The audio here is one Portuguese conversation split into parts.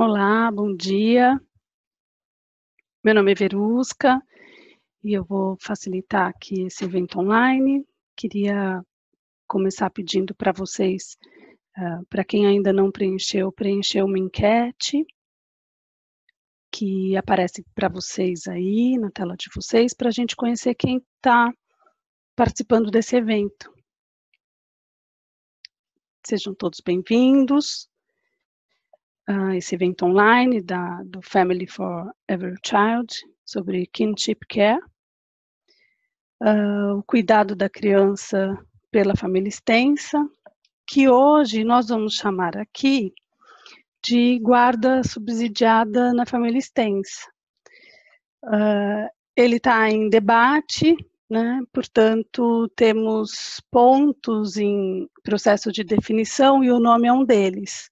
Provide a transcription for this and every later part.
Olá, bom dia. Meu nome é Verusca e eu vou facilitar aqui esse evento online. Queria começar pedindo para vocês, para quem ainda não preencheu, preencher uma enquete que aparece para vocês aí na tela de vocês, para a gente conhecer quem está participando desse evento. Sejam todos bem-vindos a esse evento online do Family for Every Child, sobre Kinship Care. O cuidado da criança pela família extensa, que hoje nós vamos chamar aqui de guarda subsidiada na família extensa. Ele está em debate, né? Portanto, temos pontos em processo de definição e o nome é um deles.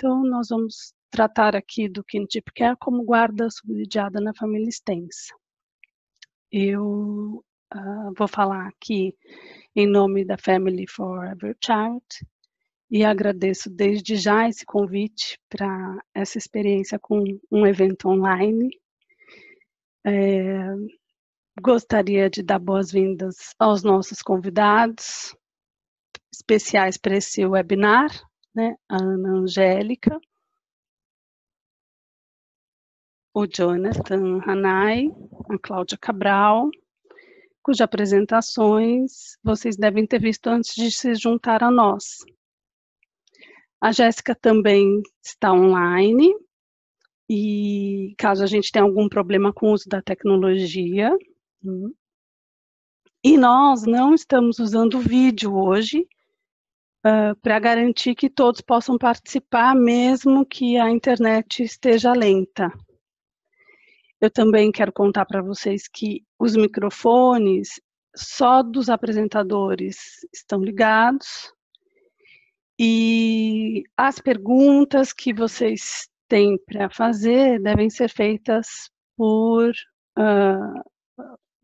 Então, nós vamos tratar aqui do Kinship Care como guarda subsidiada na família extensa. Eu vou falar aqui em nome da Family for Every Child e agradeço desde já esse convite para essa experiência com um evento online. Gostaria de dar boas-vindas aos nossos convidados especiais para esse webinar, né? A Ana Angélica, o Jonathan Hanai, a Cláudia Cabral, cujas apresentações vocês devem ter visto antes de se juntar a nós. A Jéssica também está online, e caso a gente tenha algum problema com o uso da tecnologia, e nós não estamos usando vídeo hoje, para garantir que todos possam participar, mesmo que a internet esteja lenta. Eu também quero contar para vocês que os microfones só dos apresentadores estão ligados e as perguntas que vocês têm para fazer devem ser feitas por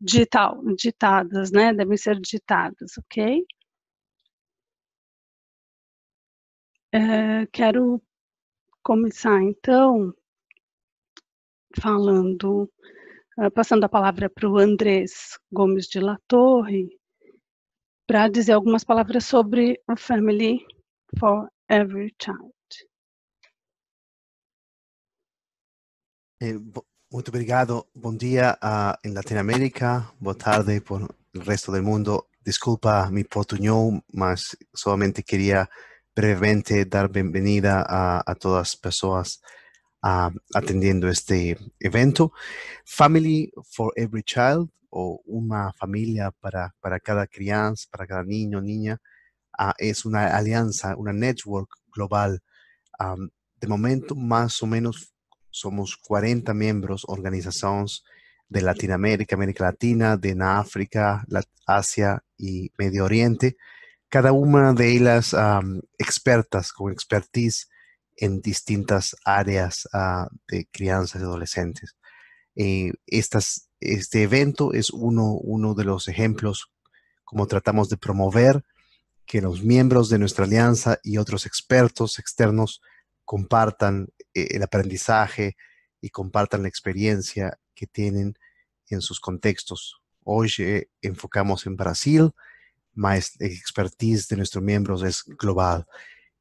digitadas, né? Devem ser digitadas, ok? Quero começar então falando, passando a palavra para o Andrés Gomes de la Torre, para dizer algumas palavras sobre o Family for Every Child. Muito obrigado. Bom dia em Latinoamérica, boa tarde por o resto do mundo. Desculpa mi portuñol, mas solamente queria brevemente dar bem-vinda a todas as pessoas atendiendo este evento. Family for Every Child, o una familia para cada criança, para cada niño, niña, es una alianza, una network global. De momento, más o menos, somos 40 miembros, organizaciones de Latinoamérica, América Latina, de África, Asia y Medio Oriente. Cada una de ellas expertas, con expertise en distintas áreas de crianzas y adolescentes. Este evento es uno de los ejemplos como tratamos de promover que los miembros de nuestra alianza y otros expertos externos compartan el aprendizaje y compartan la experiencia que tienen en sus contextos. Hoy enfocamos en Brasil, mas la expertise de nuestros miembros es global.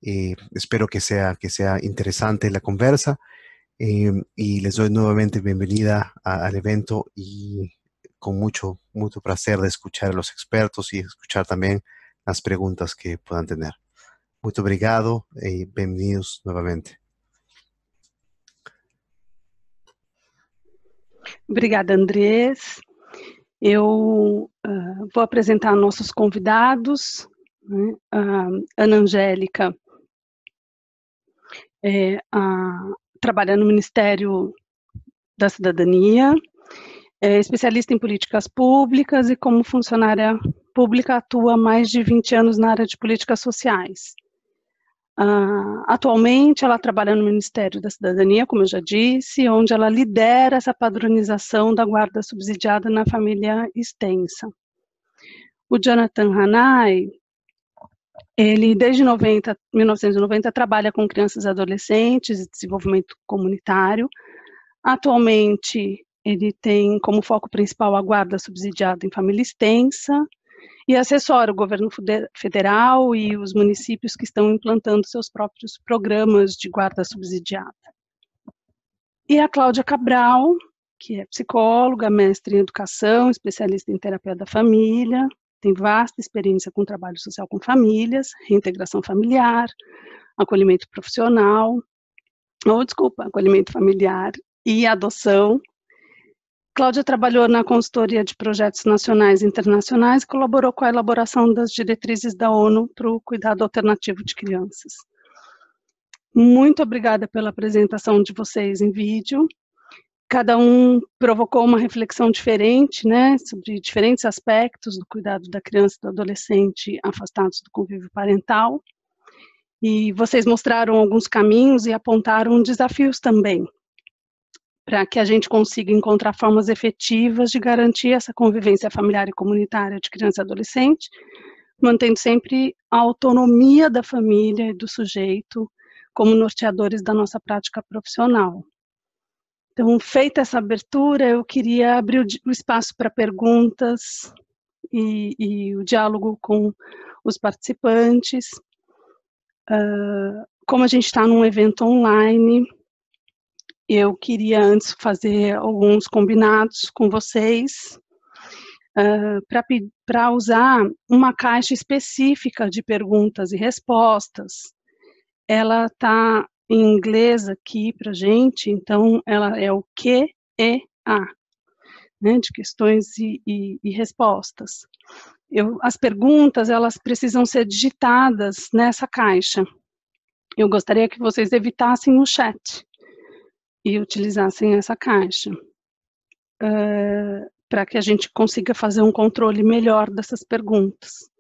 Espero que sea interesante la conversa y les doy nuevamente bienvenida al evento y con mucho placer de escuchar a los expertos y escuchar también las preguntas que puedan tener. Muito obrigado e bem-vindos novamente. Obrigada, Andrés. Eu vou apresentar nossos convidados, né? A Ana Angélica trabalha no Ministério da Cidadania, é especialista em políticas públicas e como funcionária pública atua há mais de 20 anos na área de políticas sociais. Atualmente ela trabalha no Ministério da Cidadania, como eu já disse, onde ela lidera essa padronização da guarda subsidiada na família extensa. O Jonathan Hanai Ele, desde 1990, trabalha com crianças e adolescentes e desenvolvimento comunitário. Atualmente, ele tem como foco principal a guarda subsidiada em família extensa e assessora o governo federal e os municípios que estão implantando seus próprios programas de guarda subsidiada. E a Cláudia Cabral, que é psicóloga, mestre em educação, especialista em terapia da família, tem vasta experiência com trabalho social com famílias, reintegração familiar, acolhimento profissional, acolhimento familiar e adoção. Cláudia trabalhou na consultoria de projetos nacionais e internacionais e colaborou com a elaboração das diretrizes da ONU para o cuidado alternativo de crianças. Muito obrigada pela apresentação de vocês em vídeo. Cada um provocou uma reflexão diferente, né, sobre diferentes aspectos do cuidado da criança e do adolescente afastados do convívio parental. E vocês mostraram alguns caminhos e apontaram desafios também, para que a gente consiga encontrar formas efetivas de garantir essa convivência familiar e comunitária de criança e adolescente, mantendo sempre a autonomia da família e do sujeito como norteadores da nossa prática profissional. Então, feita essa abertura, eu queria abrir o espaço para perguntas e o diálogo com os participantes. Como a gente está num evento online, eu queria antes fazer alguns combinados com vocês, para usar uma caixa específica de perguntas e respostas. Ela está em inglês aqui para a gente, então ela é o Q-E-A, né, de questões e respostas. As perguntas, elas precisam ser digitadas nessa caixa. Eu gostaria que vocês evitassem o chat e utilizassem essa caixa, para que a gente consiga fazer um controle melhor dessas perguntas.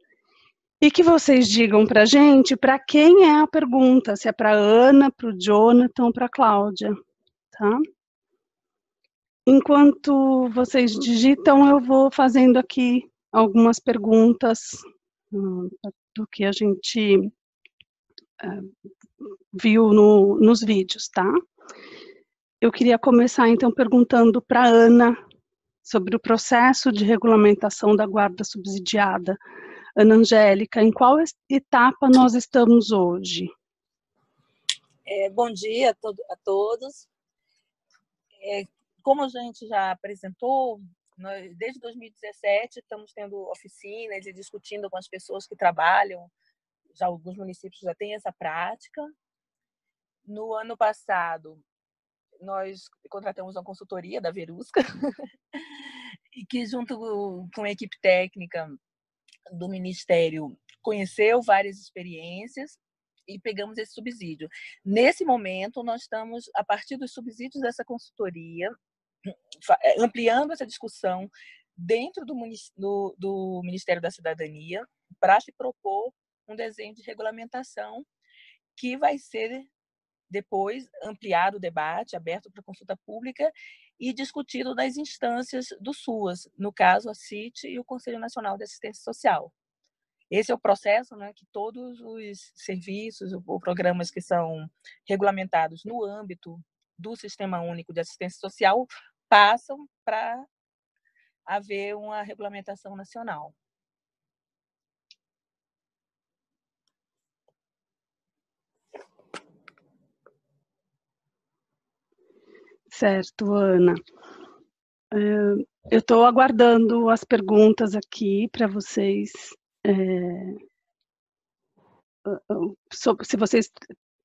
E que vocês digam para a gente para quem é a pergunta, se é para a Ana, para o Jonathan ou para a Cláudia, tá? Enquanto vocês digitam, eu vou fazendo aqui algumas perguntas do que a gente viu nos vídeos, tá? Eu queria começar, então, perguntando para a Ana sobre o processo de regulamentação da guarda subsidiada. Ana Angélica, em qual etapa nós estamos hoje? Bom dia a todos. Como a gente já apresentou, nós, desde 2017 estamos tendo oficinas e discutindo com as pessoas que trabalham, já alguns municípios já têm essa prática. No ano passado, nós contratamos uma consultoria da Verusca, e que junto com a equipe técnica do Ministério conheceu várias experiências e pegamos esse subsídio. Nesse momento, nós estamos, a partir dos subsídios dessa consultoria, ampliando essa discussão dentro do Ministério da Cidadania para se propor um desenho de regulamentação que vai ser depois ampliado o debate, aberto para consulta pública e discutido nas instâncias do SUAS, no caso a CIT e o Conselho Nacional de Assistência Social. Esse é o processo, né, que todos os serviços ou programas que são regulamentados no âmbito do Sistema Único de Assistência Social passam para haver uma regulamentação nacional. Certo, Ana. Eu estou aguardando as perguntas aqui para vocês. Se vocês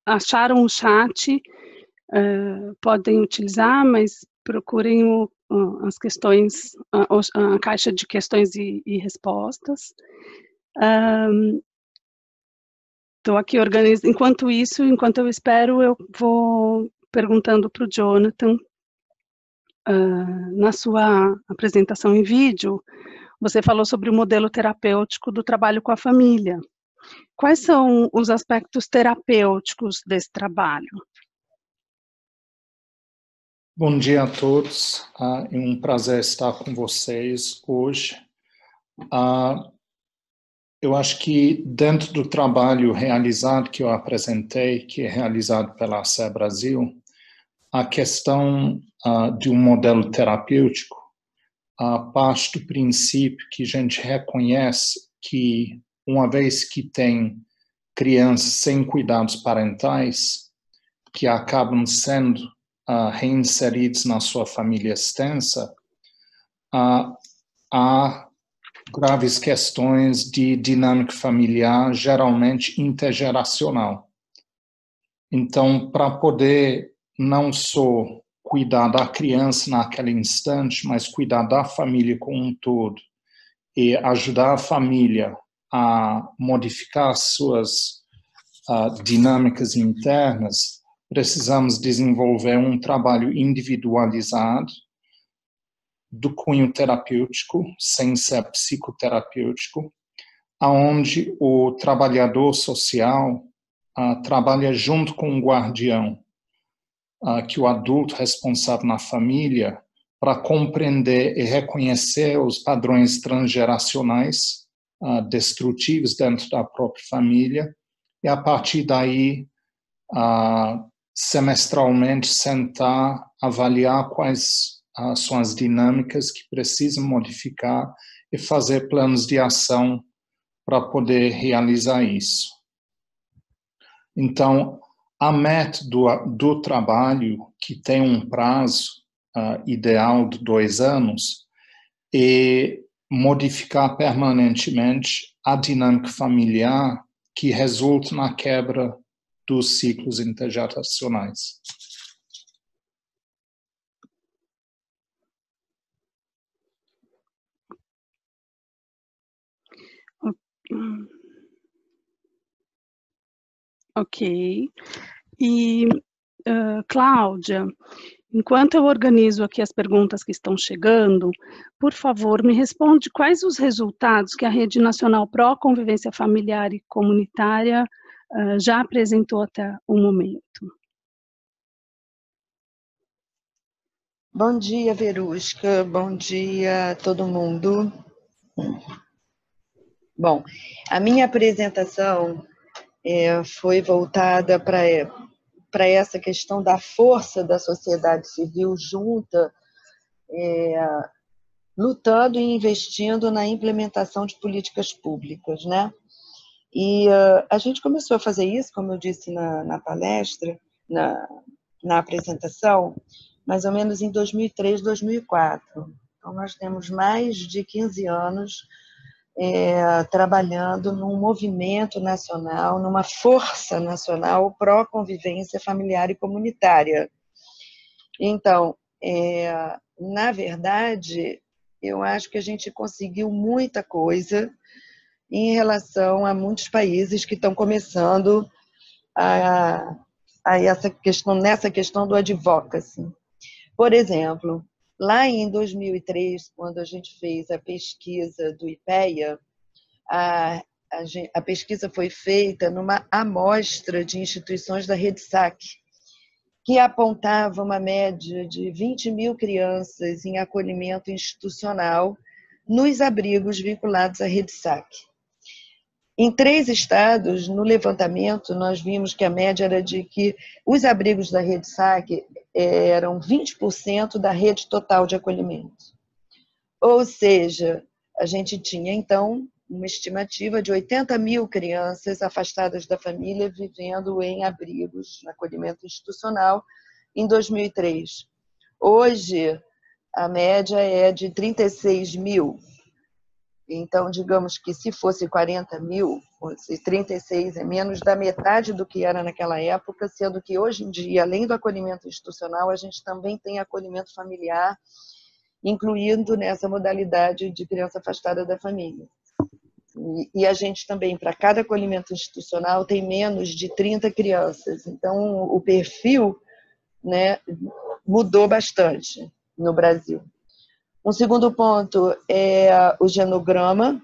acharam o chat, podem utilizar, mas procurem as questões, a caixa de questões e respostas. Estou aqui organizando. Enquanto eu espero, eu vou perguntando para o Jonathan. Na sua apresentação em vídeo, você falou sobre o modelo terapêutico do trabalho com a família. Quais são os aspectos terapêuticos desse trabalho? Bom dia a todos, é um prazer estar com vocês hoje. Eu acho que dentro do trabalho realizado que eu apresentei, que é realizado pela ACE Brasil, a questão de um modelo terapêutico, a parte do princípio que a gente reconhece que, uma vez que tem crianças sem cuidados parentais, que acabam sendo reinseridos na sua família extensa, há graves questões de dinâmica familiar, geralmente intergeracional. Então, para poder não só cuidar da criança naquele instante, mas cuidar da família como um todo e ajudar a família a modificar suas dinâmicas internas, precisamos desenvolver um trabalho individualizado do cunho terapêutico, sem ser psicoterapêutico, aonde o trabalhador social trabalha junto com o guardião, que o adulto responsável na família, para compreender e reconhecer os padrões transgeracionais destrutivos dentro da própria família, e a partir daí, semestralmente, sentar, avaliar quais são as dinâmicas que precisam modificar e fazer planos de ação para poder realizar isso. Então, a meta do trabalho, que tem um prazo ideal de 2 anos, é modificar permanentemente a dinâmica familiar que resulta na quebra dos ciclos intergeracionais. Ok. E, Cláudia, enquanto eu organizo aqui as perguntas que estão chegando, por favor, me responde quais os resultados que a Rede Nacional Pró Convivência Familiar e Comunitária já apresentou até o momento. Bom dia, Verusca. Bom dia, todo mundo. Bom, a minha apresentação foi voltada para essa questão da força da sociedade civil junta, lutando e investindo na implementação de políticas públicas, né? E a gente começou a fazer isso, como eu disse na palestra, na apresentação, mais ou menos em 2003, 2004. Então, nós temos mais de 15 anos trabalhando num movimento nacional, numa força nacional pró-convivência familiar e comunitária. Então, na verdade, eu acho que a gente conseguiu muita coisa em relação a muitos países que estão começando nessa questão do advocacy. Por exemplo, lá em 2003, quando a gente fez a pesquisa do IPEA, a pesquisa foi feita numa amostra de instituições da Rede SAC, que apontava uma média de 20 mil crianças em acolhimento institucional nos abrigos vinculados à Rede SAC. Em 3 estados, no levantamento, nós vimos que a média era de que os abrigos da Rede SAC eram 20% da rede total de acolhimento. Ou seja, a gente tinha, então, uma estimativa de 80 mil crianças afastadas da família vivendo em abrigos, no acolhimento institucional, em 2003. Hoje, a média é de 36 mil. Então, digamos que se fosse 40 mil, 36 é menos da metade do que era naquela época, sendo que hoje em dia, além do acolhimento institucional, a gente também tem acolhimento familiar, incluindo nessa modalidade de criança afastada da família. E a gente também, para cada acolhimento institucional, tem menos de 30 crianças. Então, o perfil, né, mudou bastante no Brasil. Um segundo ponto é o genograma,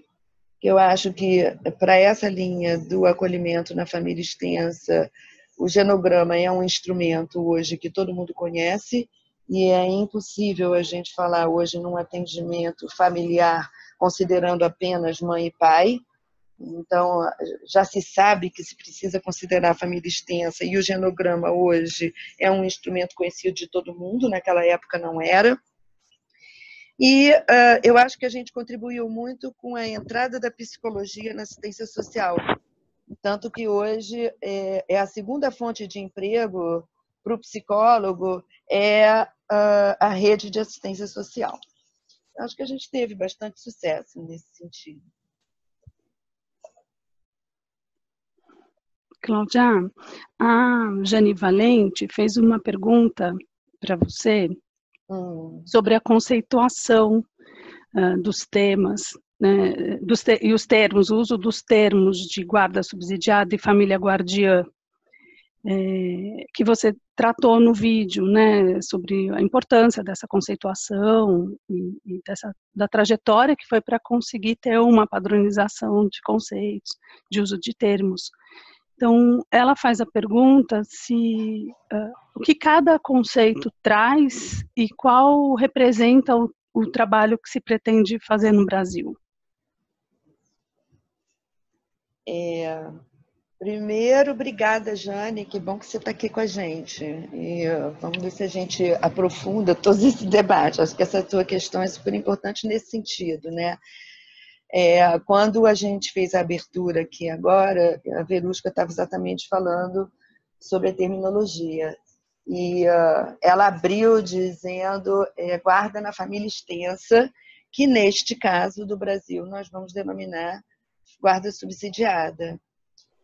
que eu acho que para essa linha do acolhimento na família extensa, o genograma é um instrumento hoje que todo mundo conhece e é impossível a gente falar hoje num atendimento familiar considerando apenas mãe e pai. Então, já se sabe que se precisa considerar a família extensa, e o genograma hoje é um instrumento conhecido de todo mundo, naquela época não era. E eu acho que a gente contribuiu muito com a entrada da psicologia na assistência social, tanto que hoje é a segunda fonte de emprego para o psicólogo, é a rede de assistência social. Acho que a gente teve bastante sucesso nesse sentido. Cláudia, a Jane Valente fez uma pergunta para você sobre a conceituação dos temas, né, e os termos, o uso dos termos de guarda subsidiada e família guardiã, que você tratou no vídeo, né, sobre a importância dessa conceituação e da trajetória que foi para conseguir ter uma padronização de conceitos, de uso de termos. Então, ela faz a pergunta se o que cada conceito traz e qual representa o trabalho que se pretende fazer no Brasil. Primeiro, obrigada, Jane, que bom que você está aqui com a gente. E vamos ver se a gente aprofunda todo esse debate. Acho que essa tua questão é super importante nesse sentido, né? Quando a gente fez a abertura aqui agora, a Verusca estava exatamente falando sobre a terminologia. E ela abriu dizendo guarda na família extensa, que neste caso do Brasil nós vamos denominar guarda subsidiada.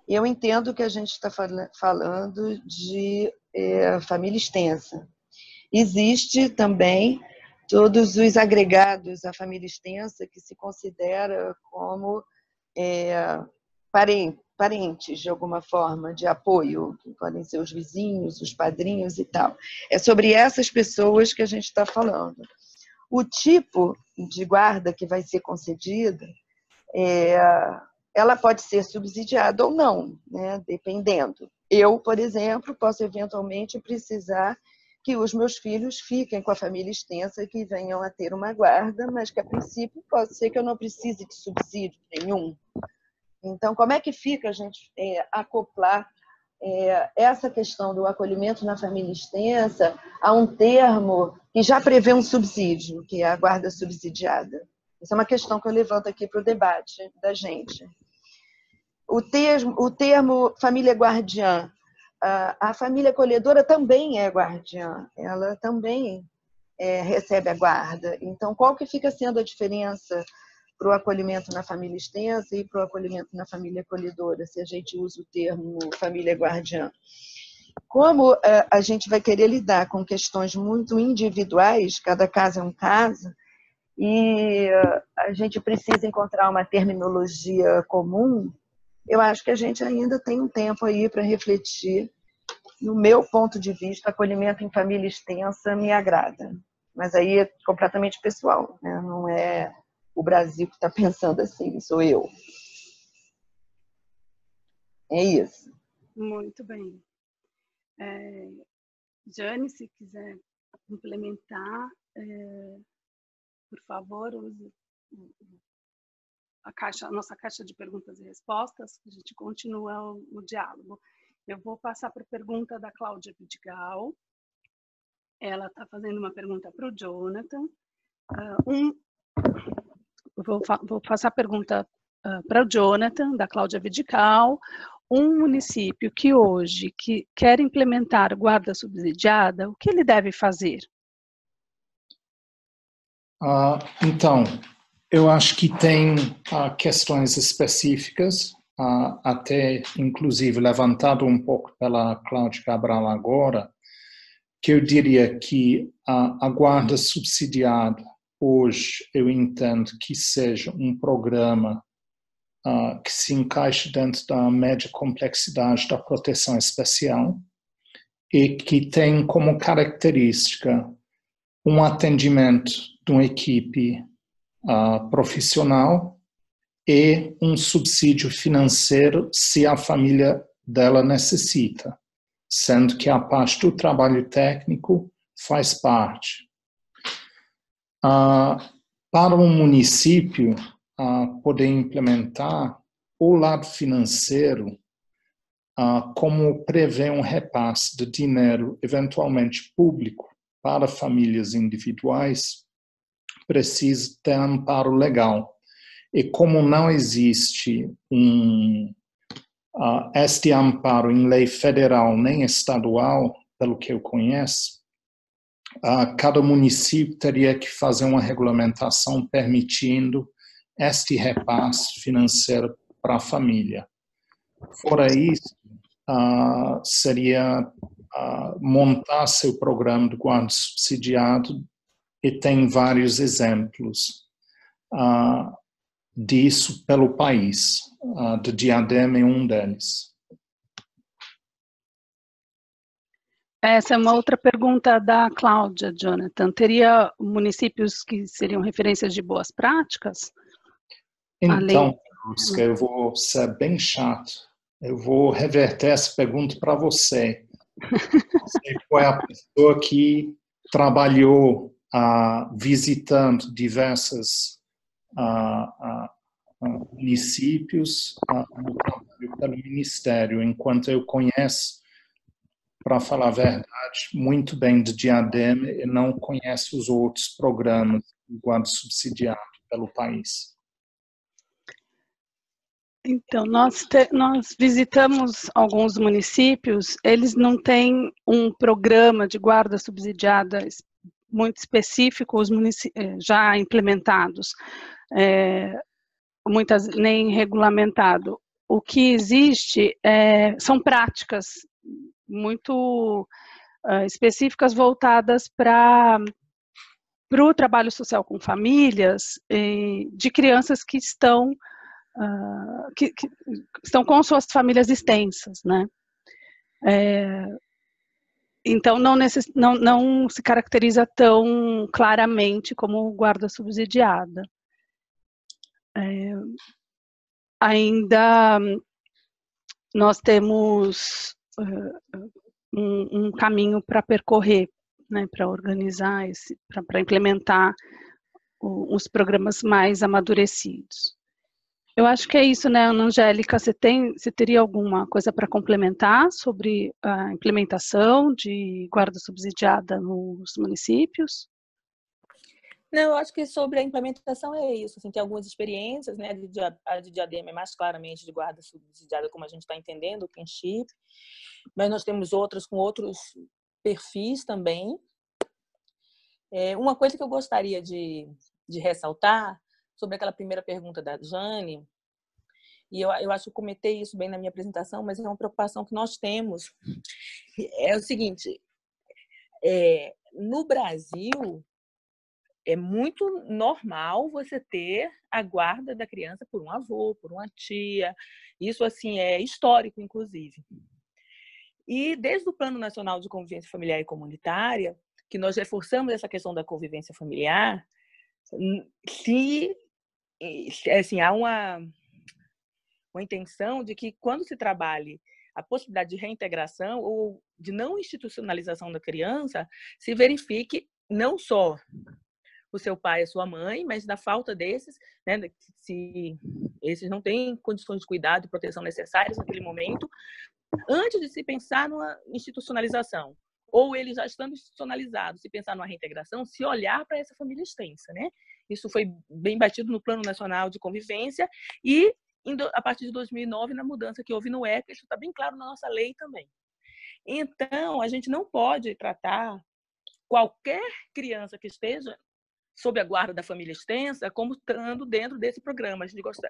Eu entendo que a gente está falando de família extensa. Existe também todos os agregados à família extensa que se considera como parentes, de alguma forma, de apoio, que podem ser os vizinhos, os padrinhos e tal. É sobre essas pessoas que a gente está falando. O tipo de guarda que vai ser concedida, ela pode ser subsidiada ou não, né? Dependendo. Eu, por exemplo, posso eventualmente precisar que os meus filhos fiquem com a família extensa, que venham a ter uma guarda, mas que, a princípio, pode ser que eu não precise de subsídio nenhum. Então, como é que fica a gente acoplar essa questão do acolhimento na família extensa a um termo que já prevê um subsídio, que é a guarda subsidiada? Essa é uma questão que eu levanto aqui para o debate da gente. O termo família guardiã, a família acolhedora também é guardiã, ela também recebe a guarda. Então, qual que fica sendo a diferença para o acolhimento na família extensa e para o acolhimento na família acolhedora, se a gente usa o termo família guardiã? Como a gente vai querer lidar com questões muito individuais, cada caso é um caso, e a gente precisa encontrar uma terminologia comum, eu acho que a gente ainda tem um tempo aí para refletir. No meu ponto de vista, acolhimento em família extensa me agrada. Mas aí é completamente pessoal, né? Não é o Brasil que está pensando assim, sou eu. É isso. Muito bem. Jane, se quiser complementar, por favor, use a nossa caixa de perguntas e respostas, a gente continua o diálogo. Eu vou passar para a pergunta da Cláudia Vidigal. Ela está fazendo uma pergunta para o Jonathan. Vou passar a pergunta para o Jonathan, da Cláudia Vidigal. Um município que hoje quer implementar guarda subsidiada, o que ele deve fazer? Então, eu acho que tem questões específicas, até inclusive levantado um pouco pela Cláudia Cabral agora, que eu diria que a guarda subsidiada, hoje, eu entendo que seja um programa que se encaixe dentro da média complexidade da proteção especial e que tem como característica um atendimento de uma equipe profissional e um subsídio financeiro se a família dela necessita, sendo que a parte do trabalho técnico faz parte. Para um município poder implementar, o lado financeiro, como prevê um repasse de dinheiro eventualmente público para famílias individuais, precisa ter amparo legal. E como não existe este amparo em lei federal nem estadual, pelo que eu conheço, cada município teria que fazer uma regulamentação permitindo este repasse financeiro para a família. Fora isso, seria montar seu programa de guarda subsidiado, e tem vários exemplos disso pelo país. De Diadema é um deles. Essa é uma outra pergunta da Cláudia, Jonathan. Teria municípios que seriam referências de boas práticas? Então, Verusca, eu vou ser bem chato. Eu vou reverter essa pergunta para você. Você foi a pessoa que trabalhou visitando diversos municípios no trabalho pelo Ministério, enquanto eu conheço, para falar a verdade, muito bem de Diadema e não conheço os outros programas de guarda subsidiado pelo país. Então, nós visitamos alguns municípios, eles não têm um programa de guarda subsidiada muito específico, os já implementados, muitas nem regulamentado. O que existe são práticas muito específicas voltadas para o trabalho social com famílias de crianças que estão com suas famílias extensas, né? Então não se caracteriza tão claramente como guarda subsidiada. Ainda nós temos um caminho para percorrer, né, para organizar para implementar os programas mais amadurecidos. Eu acho que é isso, né, Angélica? Você teria alguma coisa para complementar sobre a implementação de guarda subsidiada nos municípios? Não, eu acho que sobre a implementação é isso. Assim, tem algumas experiências, né? A de Diadema é mais claramente de guarda subsidiada, como a gente está entendendo, o kinship. Mas nós temos outras com outros perfis também. Uma coisa que eu gostaria de ressaltar sobre aquela primeira pergunta da Jane, e eu acho que eu comentei isso bem na minha apresentação, mas é uma preocupação que nós temos. É o seguinte, no Brasil, é muito normal você ter a guarda da criança por um avô, por uma tia. Isso, assim, é histórico, inclusive. E desde o Plano Nacional de Convivência Familiar e Comunitária, que nós reforçamos essa questão da convivência familiar, assim, há uma intenção de que, quando se trabalhe a possibilidade de reintegração ou de não institucionalização da criança, se verifique não só o seu pai e a sua mãe, mas na falta desses, né, se esses não têm condições de cuidado e proteção necessárias naquele momento, antes de se pensar numa institucionalização, ou eles já estando institucionalizados, se pensar numa reintegração, se olhar para essa família extensa, né? Isso foi bem batido no Plano Nacional de Convivência e, a partir de 2009, na mudança que houve no ECA, isso está bem claro na nossa lei também. Então, a gente não pode tratar qualquer criança que esteja sob a guarda da família extensa como estando dentro desse programa.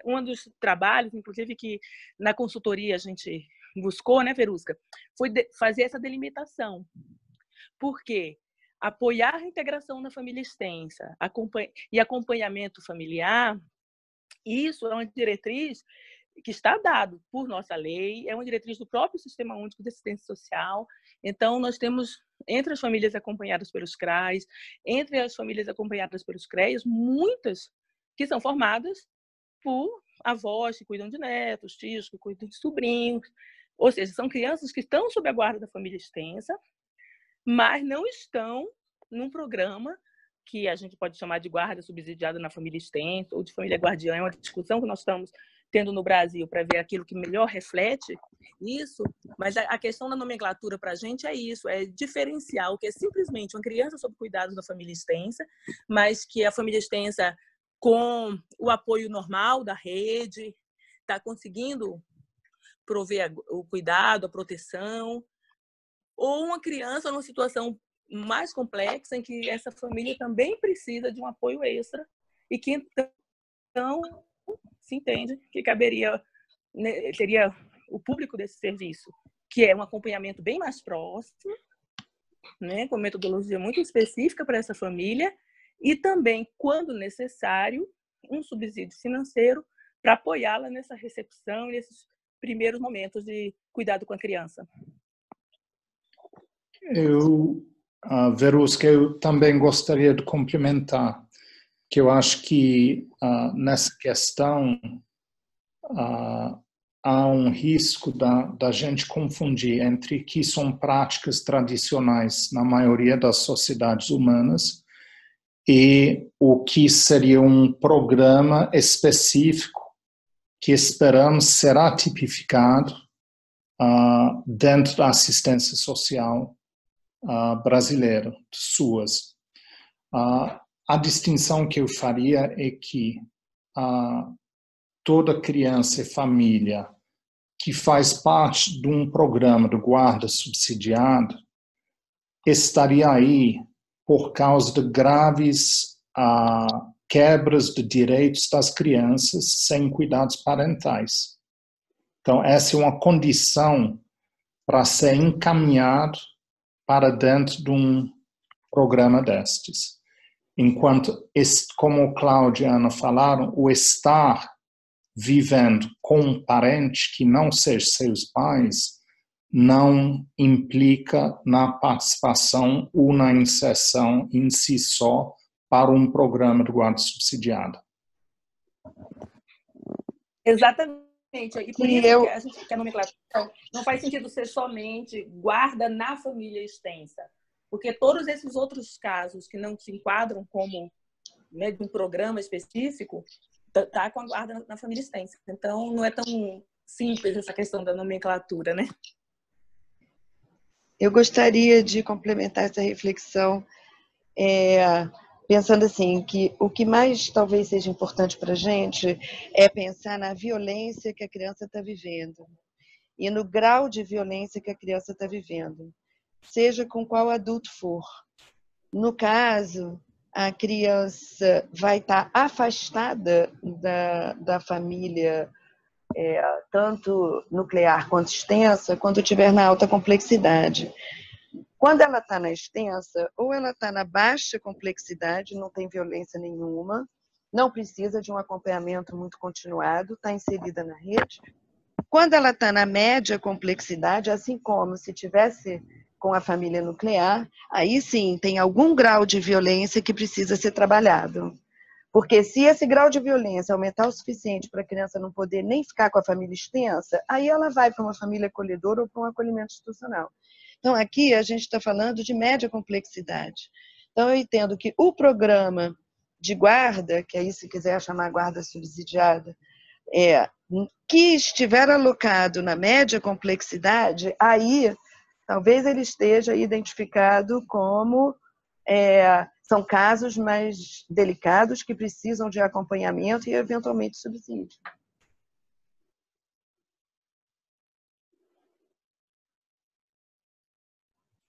Um dos trabalhos, inclusive, que na consultoria a gente buscou, né, Verusca, foi fazer essa delimitação. Por quê? Apoiar a integração na família extensa e acompanhamento familiar, isso é uma diretriz que está dado por nossa lei, é uma diretriz do próprio Sistema Único de Assistência Social. Então, nós temos, entre as famílias acompanhadas pelos CRAs, entre as famílias acompanhadas pelos CREAs, muitas que são formadas por avós que cuidam de netos, tios que cuidam de sobrinhos. Ou seja, são crianças que estão sob a guarda da família extensa, mas não estão num programa que a gente pode chamar de guarda subsidiada na família extensa ou de família guardiã. É uma discussão que nós estamos tendo no Brasil, para ver aquilo que melhor reflete isso, mas a questão da nomenclatura para a gente é isso, é diferenciar o que é simplesmente uma criança sob cuidado da família extensa, mas que a família extensa, com o apoio normal da rede, está conseguindo prover o cuidado, a proteção, ou uma criança numa situação mais complexa em que essa família também precisa de um apoio extra e que então se entende que caberia, né, teria o público desse serviço, que é um acompanhamento bem mais próximo, né, com metodologia muito específica para essa família e também, quando necessário, um subsídio financeiro para apoiá-la nessa recepção e nesses primeiros momentos de cuidado com a criança. Verusca, eu também gostaria de complementar que eu acho que nessa questão há um risco da gente confundir entre que são práticas tradicionais na maioria das sociedades humanas e o que seria um programa específico que esperamos será tipificado dentro da assistência social brasileira, de SUAS. A distinção que eu faria é que toda criança e família que faz parte de um programa de guarda subsidiado estaria aí por causa de graves quebras de direitos das crianças sem cuidados parentais. Então, essa é uma condição para ser encaminhado para dentro de um programa destes. Enquanto, como o Cláudio e a Ana falaram, o estar vivendo com um parente que não seja seus pais não implica na participação ou na inserção em si só para um programa de guarda subsidiada. Exatamente. E por isso que a nomenclatura não faz sentido ser somente guarda na família extensa, porque todos esses outros casos que não se enquadram como, né, de um programa específico, tá com a guarda na família extensa. Então, não é tão simples essa questão da nomenclatura, né? Eu gostaria de complementar essa reflexão pensando assim, que o que mais talvez seja importante para a gente é pensar na violência que a criança está vivendo e no grau de violência que a criança está vivendo, seja com qual adulto for. No caso, a criança vai estar afastada da família, tanto nuclear quanto extensa, quando estiver na alta complexidade. Quando ela está na extensa, ou ela está na baixa complexidade, não tem violência nenhuma, não precisa de um acompanhamento muito continuado, está inserida na rede. Quando ela está na média complexidade, assim como se tivesse com a família nuclear, aí sim tem algum grau de violência que precisa ser trabalhado. Porque se esse grau de violência aumentar o suficiente para a criança não poder nem ficar com a família extensa, aí ela vai para uma família acolhedora ou para um acolhimento institucional. Então, aqui a gente está falando de média complexidade. Então, eu entendo que o programa de guarda, que aí se quiser chamar guarda subsidiada, que estiver alocado na média complexidade, aí talvez ele esteja identificado como são casos mais delicados que precisam de acompanhamento e, eventualmente, subsídio.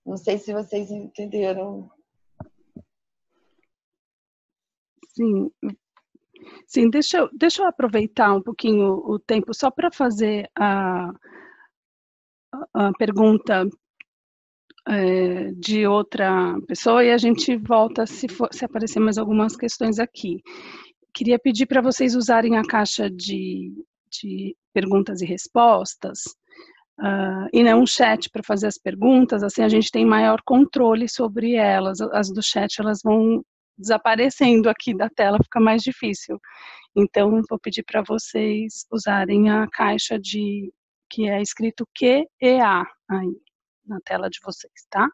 Não sei se vocês entenderam. Sim, deixa eu aproveitar um pouquinho o tempo só para fazer a pergunta de outra pessoa e a gente volta se aparecer mais algumas questões aqui. Queria pedir para vocês usarem a caixa de perguntas e respostas e não um chat para fazer as perguntas, assim a gente tem maior controle sobre elas. As do chat elas vão desaparecendo aqui da tela, fica mais difícil. Então, vou pedir para vocês usarem a caixa que é escrito QEA aí na tela de vocês, tá?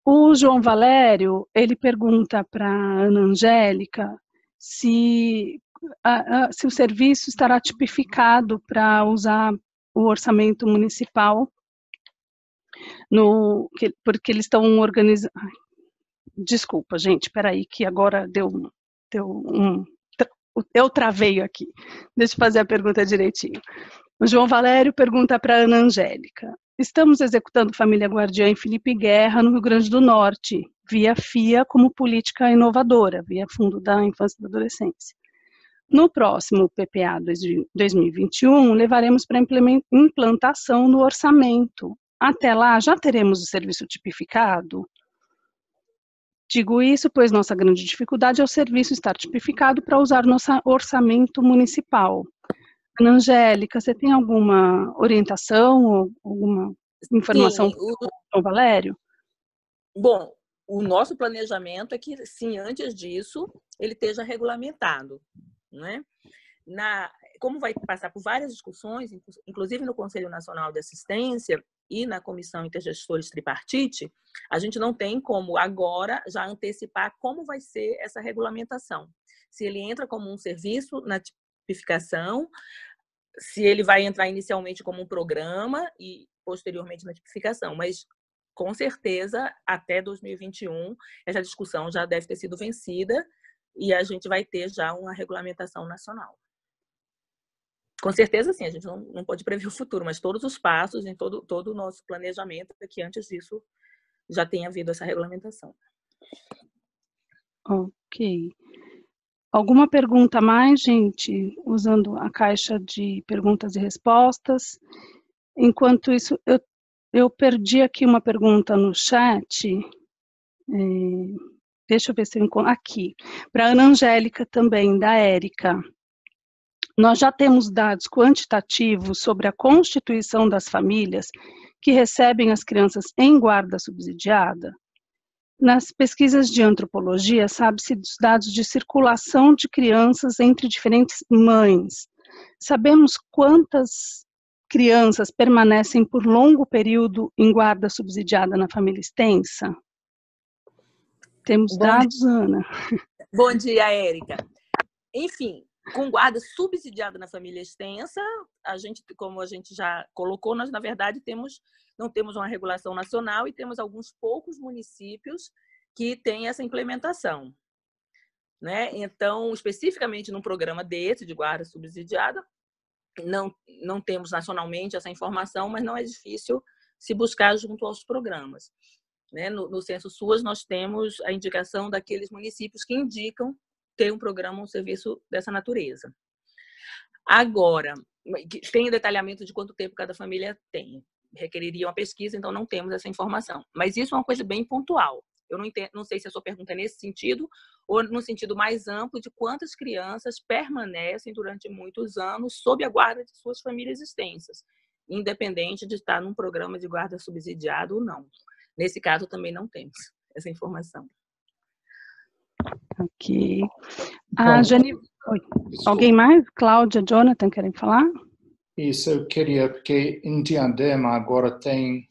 O João Valério, ele pergunta para a Ana Angélica se se o serviço estará tipificado para usar o orçamento municipal, porque eles estão organizando... Desculpa, gente, peraí, que agora eu travei aqui. Deixa eu fazer a pergunta direitinho. O João Valério pergunta para a Ana Angélica. Estamos executando Família Guardiã em Felipe Guerra, no Rio Grande do Norte, via FIA como política inovadora, via Fundo da Infância e da Adolescência. No próximo PPA 2021, levaremos para implantação no orçamento. Até lá, já teremos o serviço tipificado? Digo isso, pois nossa grande dificuldade é o serviço estar tipificado para usar nosso orçamento municipal. Ana Angélica, você tem alguma orientação ou alguma informação para o Valério? Bom, o nosso planejamento é que, sim, antes disso, ele esteja regulamentado, né? Como vai passar por várias discussões, inclusive no Conselho Nacional de Assistência e na Comissão Intergestores Tripartite, a gente não tem como agora já antecipar como vai ser essa regulamentação. Se ele entra como um serviço na tipificação, se ele vai entrar inicialmente como um programa e posteriormente na tipificação, mas com certeza até 2021 essa discussão já deve ter sido vencida e a gente vai ter já uma regulamentação nacional. Com certeza, sim, a gente não pode prever o futuro, mas todos os passos em todo o nosso planejamento é que antes disso já tenha havido essa regulamentação. Ok. Alguma pergunta a mais, gente? Usando a caixa de perguntas e respostas. Enquanto isso, eu perdi aqui uma pergunta no chat. Deixa eu ver se eu encontro. Aqui. Para a Ana Angélica também, da Érica. Nós já temos dados quantitativos sobre a constituição das famílias que recebem as crianças em guarda subsidiada? Nas pesquisas de antropologia, sabe-se dos dados de circulação de crianças entre diferentes mães. Sabemos quantas crianças permanecem por longo período em guarda subsidiada na família extensa? Temos dados, Ana? Bom dia, Érica. Enfim, com guarda subsidiada na família extensa, como a gente já colocou, nós, na verdade, não temos uma regulação nacional e temos alguns poucos municípios que têm essa implementação, né? Então, especificamente num programa desse, de guarda subsidiada, não temos nacionalmente essa informação, mas não é difícil se buscar junto aos programas, né? No Censo SUAS, nós temos a indicação daqueles municípios que indicam ter um programa, um serviço dessa natureza. Agora, tem detalhamento de quanto tempo cada família tem. Requeriria uma pesquisa, então não temos essa informação. Mas isso é uma coisa bem pontual. Eu não sei se a sua pergunta é nesse sentido ou no sentido mais amplo de quantas crianças permanecem durante muitos anos sob a guarda de suas famílias extensas, independente de estar num programa de guarda subsidiado ou não. Nesse caso, também não temos essa informação. Ok. Jane... Alguém mais? Cláudia, Jonathan, querem falar? Isso eu queria, porque em Diadema agora tem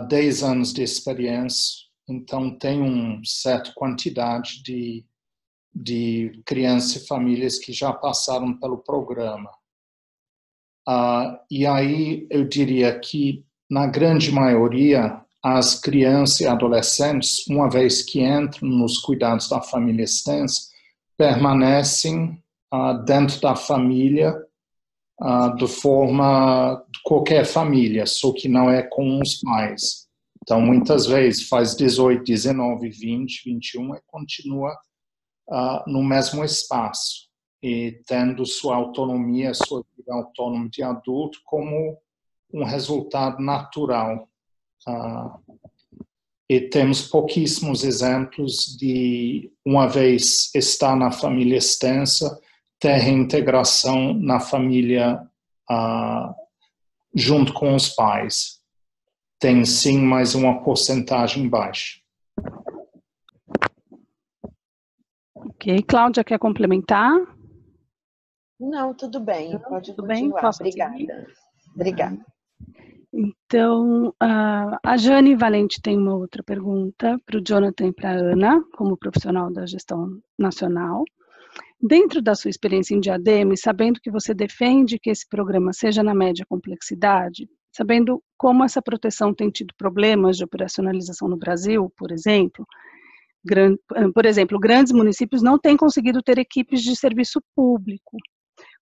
10 anos de experiência, então tem uma certa quantidade de crianças e famílias que já passaram pelo programa. E aí eu diria que, na grande maioria, as crianças e adolescentes, uma vez que entram nos cuidados da família extensa, permanecem dentro da família de forma de qualquer família, só que não é com os pais. Então, muitas vezes, faz 18, 19, 20, 21 e continua no mesmo espaço, e tendo sua autonomia, sua vida autônoma de adulto como um resultado natural. E temos pouquíssimos exemplos de, uma vez estar na família extensa, ter reintegração na família junto com os pais. Tem sim, mas uma porcentagem baixa. Ok. Cláudia, quer complementar? Não, tudo bem. Pode tudo continuar. Bem? Obrigada. Obrigada. Então, a Jane Valente tem uma outra pergunta para o Jonathan e para a Ana, como profissional da gestão nacional. Dentro da sua experiência em Diadema, e sabendo que você defende que esse programa seja na média complexidade, sabendo como essa proteção tem tido problemas de operacionalização no Brasil, por exemplo, grandes municípios não têm conseguido ter equipes de serviço público.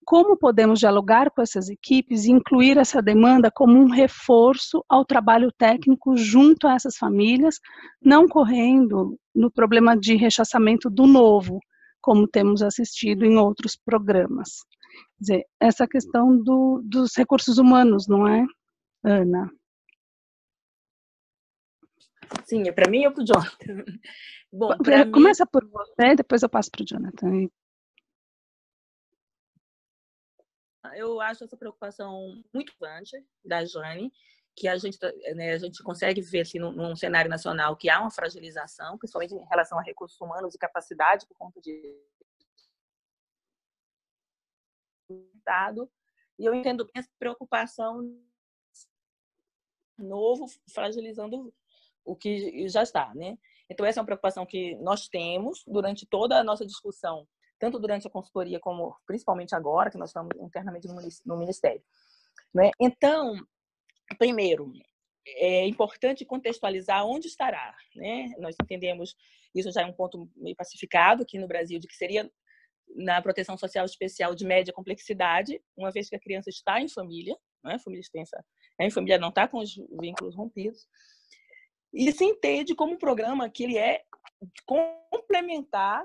Como podemos dialogar com essas equipes e incluir essa demanda como um reforço ao trabalho técnico junto a essas famílias, não correndo no problema de rechaçamento do novo, como temos assistido em outros programas? Quer dizer, essa questão dos recursos humanos, não é, Ana? Sim, é para mim ou para o Jonathan? Bom, começa por você, depois eu passo para o Jonathan. Eu acho essa preocupação muito grande da Jane, que a gente consegue ver assim, num cenário nacional que há uma fragilização, principalmente em relação a recursos humanos e capacidade por conta de Estado. E eu entendo essa preocupação novo, fragilizando o que já está, né? Então, essa é uma preocupação que nós temos durante toda a nossa discussão, tanto durante a consultoria como principalmente agora, que nós estamos internamente no Ministério. Né? Então, primeiro, é importante contextualizar onde estará. Né? Nós entendemos, isso já é um ponto meio pacificado aqui no Brasil, de que seria na proteção social especial de média complexidade, uma vez que a criança está em família, né? Família extensa, em família não está com os vínculos rompidos, e se entende como um programa que ele é complementar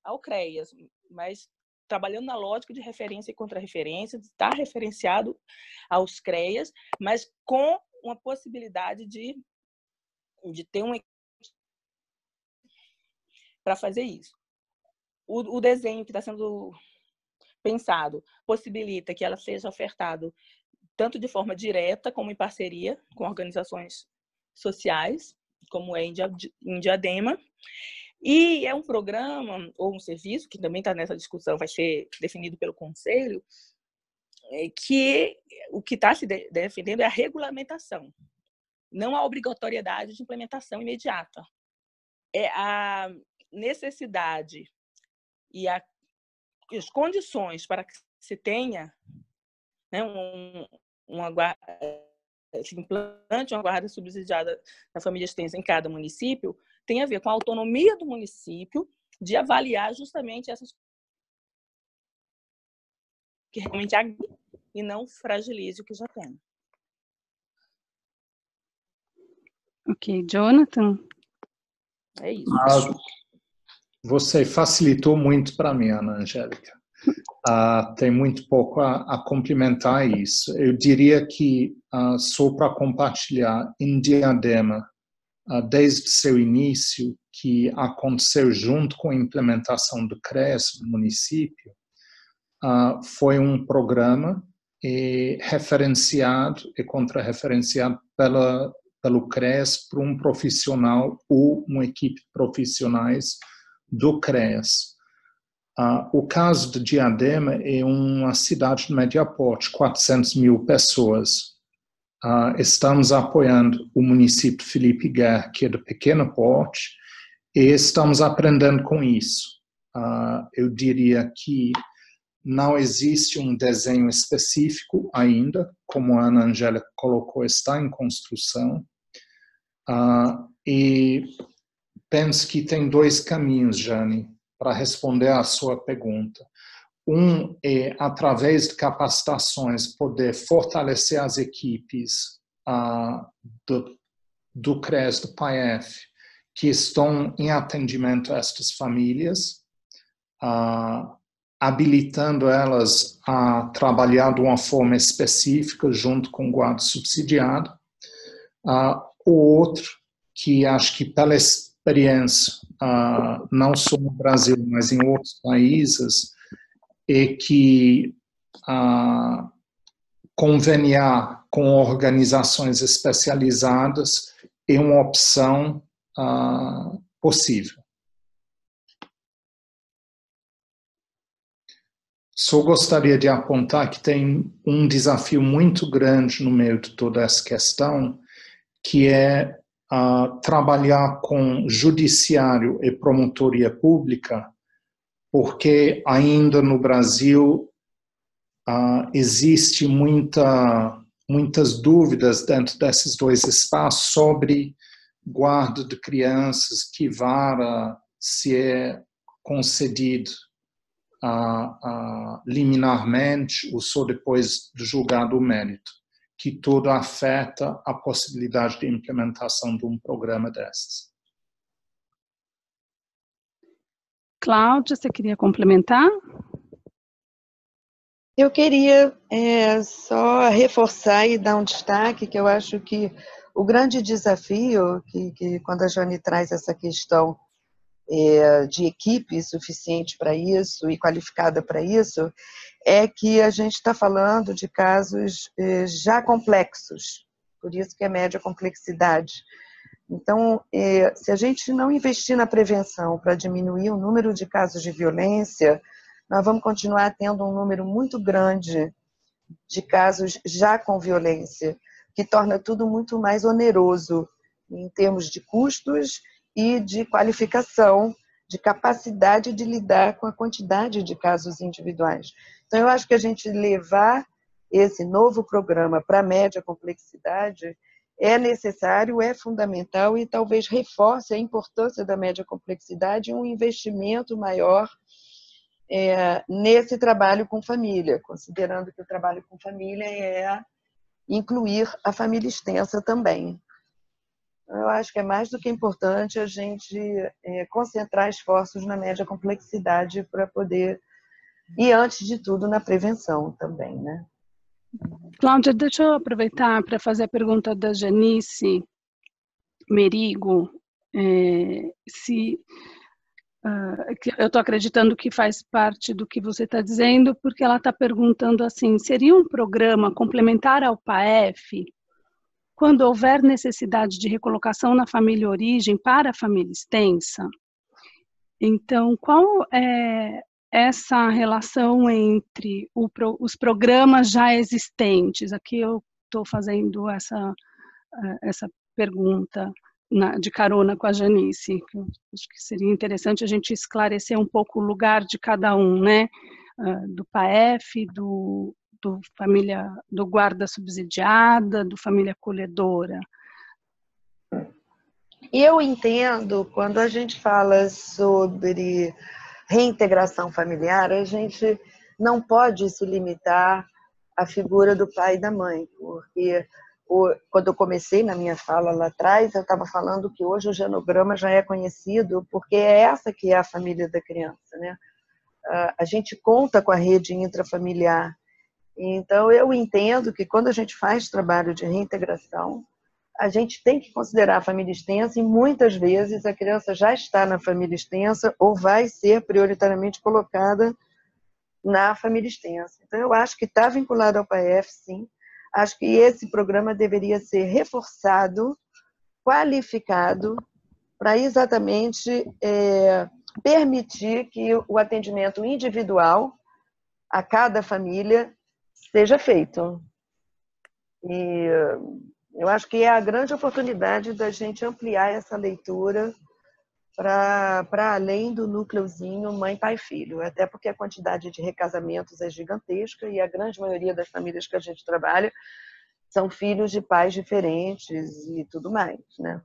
ao CREAS, mas trabalhando na lógica de referência e contra-referência, de estar referenciado aos CREAS, mas com uma possibilidade de ter um para fazer isso. O desenho que está sendo pensado possibilita que ela seja ofertado tanto de forma direta como em parceria com organizações sociais, como é em Diadema. E é um programa ou um serviço, que também está nessa discussão, vai ser definido pelo Conselho, que o que está se defendendo é a regulamentação, não a obrigatoriedade de implementação imediata. É a necessidade e as condições para que se tenha, né, se implante uma guarda subsidiada da família extensa em cada município, tem a ver com a autonomia do município de avaliar justamente essas que realmente agregue e não fragilize o que já tem. Ok, Jonathan? É isso. Você facilitou muito para mim, Ana Angélica. Tem muito pouco a complementar isso. Eu diria que, só para compartilhar, em Diadema, desde seu início, que aconteceu junto com a implementação do CREAS no município, foi um programa referenciado e contra-referenciado pelo CREAS por um profissional ou uma equipe de profissionais do CREAS. O caso de Diadema é uma cidade de médio porte, 400 mil pessoas. Estamos apoiando o município de Felipe Guerra, que é de pequeno porte, e estamos aprendendo com isso. Eu diria que não existe um desenho específico ainda, como a Ana Angélica colocou, está em construção. E penso que tem dois caminhos, Jane, para responder à sua pergunta. Um é, através de capacitações, poder fortalecer as equipes do CREAS, do PAEF, que estão em atendimento a estas famílias, habilitando elas a trabalhar de uma forma específica junto com o guarda subsidiado. O outro, que acho que pela experiência, não só no Brasil, mas em outros países, é que conveniar com organizações especializadas é uma opção possível. Só gostaria de apontar que tem um desafio muito grande no meio de toda essa questão, que é trabalhar com judiciário e promotoria pública porque ainda no Brasil existe muitas dúvidas dentro desses dois espaços sobre guarda de crianças, que vara se é concedido liminarmente ou só depois de julgado o mérito, que tudo afeta a possibilidade de implementação de um programa desses. Cláudia, você queria complementar? Eu queria só reforçar e dar um destaque, que eu acho que o grande desafio, que quando a Jane traz essa questão de equipe suficiente para isso e qualificada para isso, é que a gente está falando de casos já complexos, por isso que é média complexidade. Então, se a gente não investir na prevenção para diminuir o número de casos de violência, nós vamos continuar tendo um número muito grande de casos já com violência, que torna tudo muito mais oneroso em termos de custos e de qualificação, de capacidade de lidar com a quantidade de casos individuais. Então, eu acho que a gente levar esse novo programa para a média complexidade é necessário, é fundamental e talvez reforce a importância da média complexidade e um investimento maior nesse trabalho com família, considerando que o trabalho com família é incluir a família extensa também. Eu acho que é mais do que importante a gente concentrar esforços na média complexidade para poder, e antes de tudo, na prevenção também, né? Cláudia, deixa eu aproveitar para fazer a pergunta da Janice Merigo, eu estou acreditando que faz parte do que você está dizendo, porque ela está perguntando assim, seria um programa complementar ao PAEF, quando houver necessidade de recolocação na família origem para a família extensa? Então, qual é essa relação entre os programas já existentes? Aqui eu estou fazendo essa pergunta de carona com a Janice, que eu acho que seria interessante a gente esclarecer um pouco o lugar de cada um, né? Do PAEF, do guarda subsidiada, do família acolhedora. Eu entendo, quando a gente fala sobre reintegração familiar, a gente não pode se limitar à figura do pai e da mãe, porque quando eu comecei na minha fala lá atrás, eu estava falando que hoje o genograma já é conhecido, porque é essa que é a família da criança, né? A gente conta com a rede intrafamiliar. Então, eu entendo que quando a gente faz trabalho de reintegração, a gente tem que considerar a família extensa e muitas vezes a criança já está na família extensa ou vai ser prioritariamente colocada na família extensa. Então, eu acho que está vinculado ao PAEF, sim. Acho que esse programa deveria ser reforçado, qualificado, para exatamente permitir que o atendimento individual a cada família seja feito. E eu acho que é a grande oportunidade da gente ampliar essa leitura para além do núcleozinho mãe, pai, filho. Até porque a quantidade de recasamentos é gigantesca e a grande maioria das famílias que a gente trabalha são filhos de pais diferentes e tudo mais, né?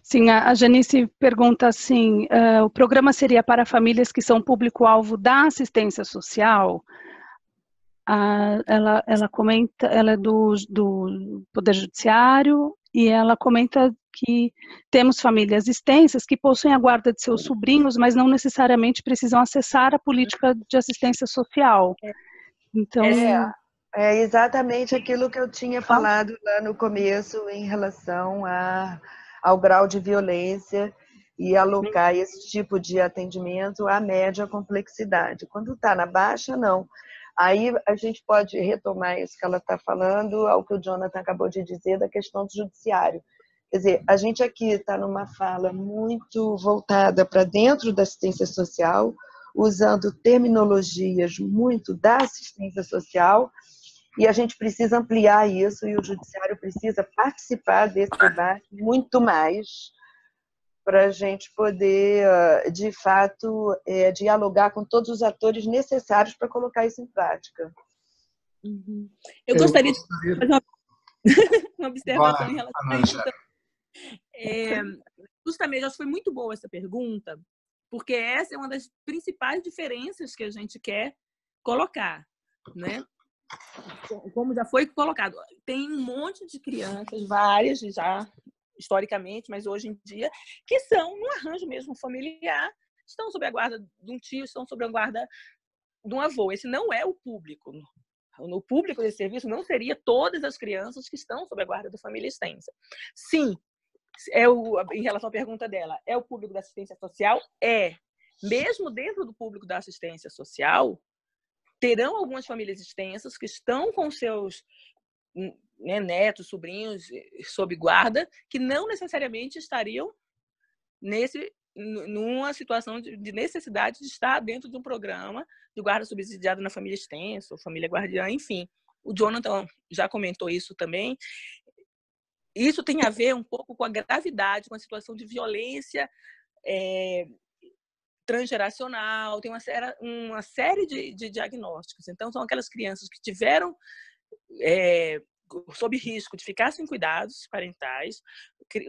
Sim, a Janice pergunta assim, o programa seria para famílias que são público-alvo da assistência social? Ela comenta, ela é do Poder Judiciário, e ela comenta que temos famílias extensas que possuem a guarda de seus sobrinhos, mas não necessariamente precisam acessar a política de assistência social. Então... É exatamente aquilo que eu tinha falado lá no começo em relação ao grau de violência e alocar esse tipo de atendimento à média complexidade. Quando está na baixa, não. Aí a gente pode retomar isso que ela está falando, ao que o Jonathan acabou de dizer da questão do judiciário. Quer dizer, a gente aqui está numa fala muito voltada para dentro da assistência social, usando terminologias muito da assistência social, e a gente precisa ampliar isso, e o judiciário precisa participar desse debate muito mais, para a gente poder, de fato, dialogar com todos os atores necessários para colocar isso em prática. Eu gostaria de fazer uma observação em relação a isso. Justamente, acho que foi muito boa essa pergunta, porque essa é uma das principais diferenças que a gente quer colocar, né? Como já foi colocado, tem um monte de crianças, várias já historicamente, mas hoje em dia, que são no arranjo mesmo familiar, estão sob a guarda de um tio, estão sob a guarda de um avô. Esse não é o público. No público desse serviço não seria todas as crianças que estão sob a guarda da família extensa. Sim, em relação à pergunta dela, é o público da assistência social? É. Mesmo dentro do público da assistência social, terão algumas famílias extensas que estão com seus netos, sobrinhos sob guarda, que não necessariamente estariam numa situação de necessidade de estar dentro de um programa de guarda subsidiada na família extensa, ou família guardiã, enfim. O Jonathan já comentou isso também. Isso tem a ver um pouco com a gravidade, com a situação de violência transgeracional, tem uma série de diagnósticos. Então, são aquelas crianças que tiveram sob risco de ficar sem cuidados parentais,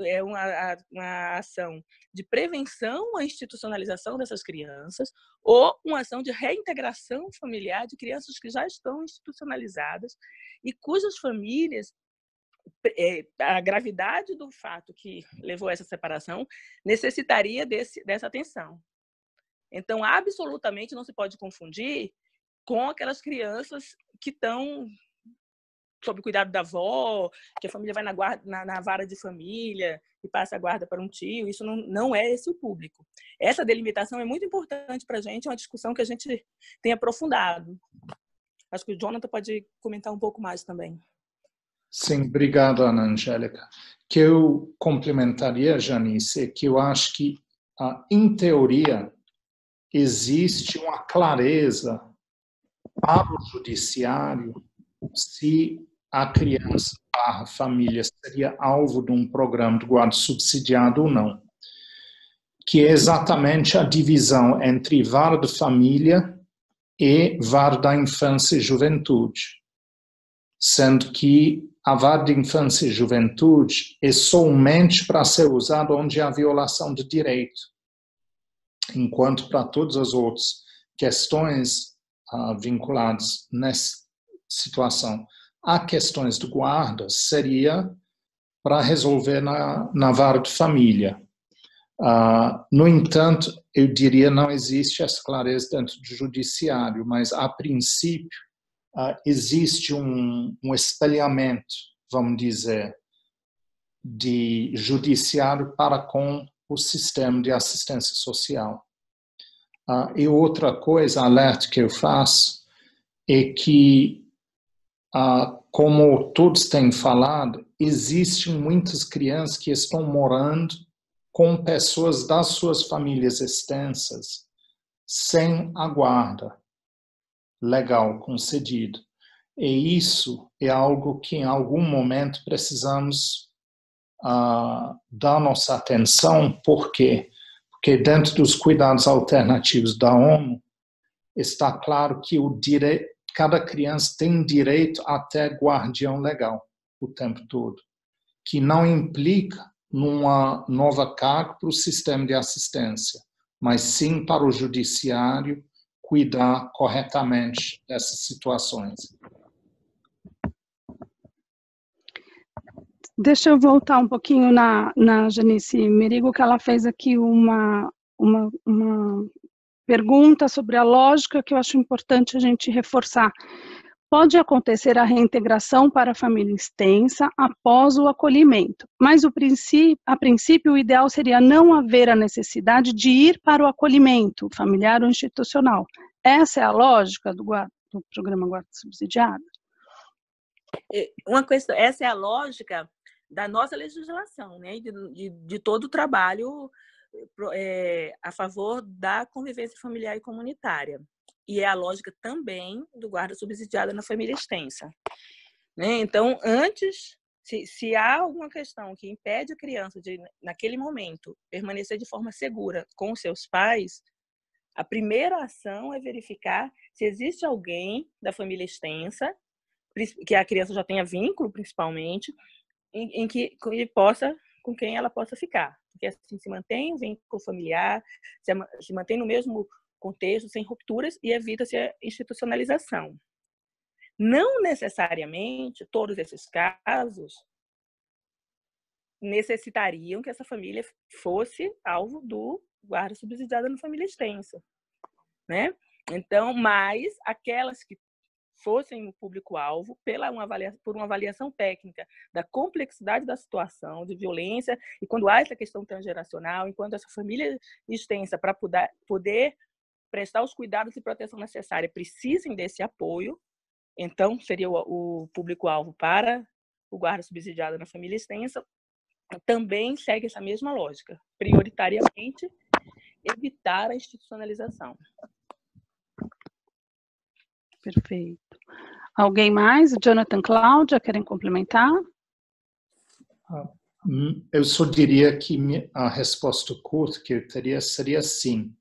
é uma ação de prevenção à institucionalização dessas crianças ou uma ação de reintegração familiar de crianças que já estão institucionalizadas e cujas famílias, a gravidade do fato que levou a essa separação necessitaria dessa atenção. Então, absolutamente não se pode confundir com aquelas crianças que estão sob o cuidado da avó, que a família vai na vara de família e passa a guarda para um tio. Isso não é esse o público. Essa delimitação é muito importante para a gente, é uma discussão que a gente tem aprofundado. Acho que o Jonathan pode comentar um pouco mais também. Sim, obrigado, Ana Angélica. Que eu complementaria, Janice, é que eu acho que, em teoria, existe uma clareza para o judiciário se a criança barra família seria alvo de um programa de guarda subsidiado ou não, que é exatamente a divisão entre vara de família e vara da infância e juventude, sendo que a vara de infância e juventude é somente para ser usada onde há violação de direito, enquanto para todas as outras questões vinculadas nessa situação há questões de guarda, seria para resolver na vara de família. No entanto, eu diria não existe essa clareza dentro do judiciário, mas a princípio existe um espelhamento, vamos dizer, de judiciário para com o sistema de assistência social. E outra coisa, alerta que eu faço, é que, como todos têm falado, existem muitas crianças que estão morando com pessoas das suas famílias extensas sem a guarda legal concedida. E isso é algo que em algum momento precisamos dar nossa atenção. Por quê? Porque dentro dos cuidados alternativos da ONU está claro que cada criança tem direito a ter guardião legal o tempo todo, que não implica numa nova carga para o sistema de assistência, mas sim para o judiciário cuidar corretamente dessas situações. Deixa eu voltar um pouquinho na Janice Merigo, que ela fez aqui uma pergunta sobre a lógica que eu acho importante a gente reforçar. Pode acontecer a reintegração para a família extensa após o acolhimento, mas a princípio o ideal seria não haver a necessidade de ir para o acolhimento familiar ou institucional. Essa é a lógica do programa Guarda Subsidiada? Essa é a lógica da nossa legislação, né? de todo o trabalho a favor da convivência familiar e comunitária. E é a lógica também do guarda subsidiada na família extensa. Né? Então, antes Se há alguma questão que impede a criança de, naquele momento, permanecer de forma segura com os seus pais, a primeira ação é verificar se existe alguém da família extensa, que a criança já tenha vínculo, principalmente, em que com quem ela possa ficar. Porque assim se mantém o vínculo familiar, se mantém no mesmo contexto, sem rupturas, e evita-se a institucionalização. Não necessariamente todos esses casos necessitariam que essa família fosse alvo do guarda subsidiada na família extensa, né? Então, mas aquelas que fossem o público-alvo por uma avaliação técnica da complexidade da situação de violência, e quando há essa questão transgeracional, enquanto essa família extensa, para poder prestar os cuidados e proteção necessária, precisem desse apoio, então seria o público-alvo para o guarda subsidiado na família extensa, também segue essa mesma lógica, prioritariamente evitar a institucionalização. Perfeito. Alguém mais? Jonathan, Cláudia, querem complementar? Eu só diria que a resposta curta que eu teria seria sim.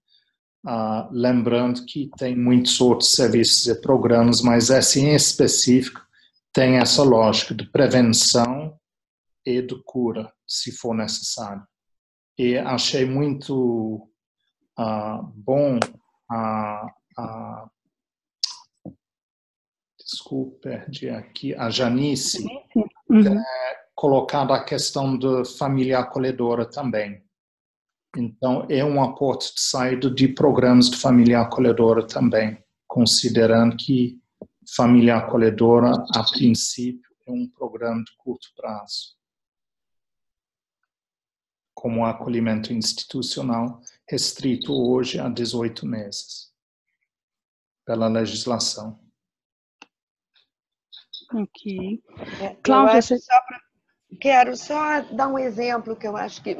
Lembrando que tem muitos outros serviços e programas, mas esse em específico tem essa lógica de prevenção e de cura, se for necessário. E achei muito bom desculpe, perdi aqui, a Janice, colocada a questão de família acolhedora também. Então, é um aporte de saída de programas de família acolhedora também, considerando que família acolhedora, a princípio, é um programa de curto prazo, como acolhimento institucional, restrito hoje a 18 meses, pela legislação. Ok. Cláudia, quero só dar um exemplo que eu acho que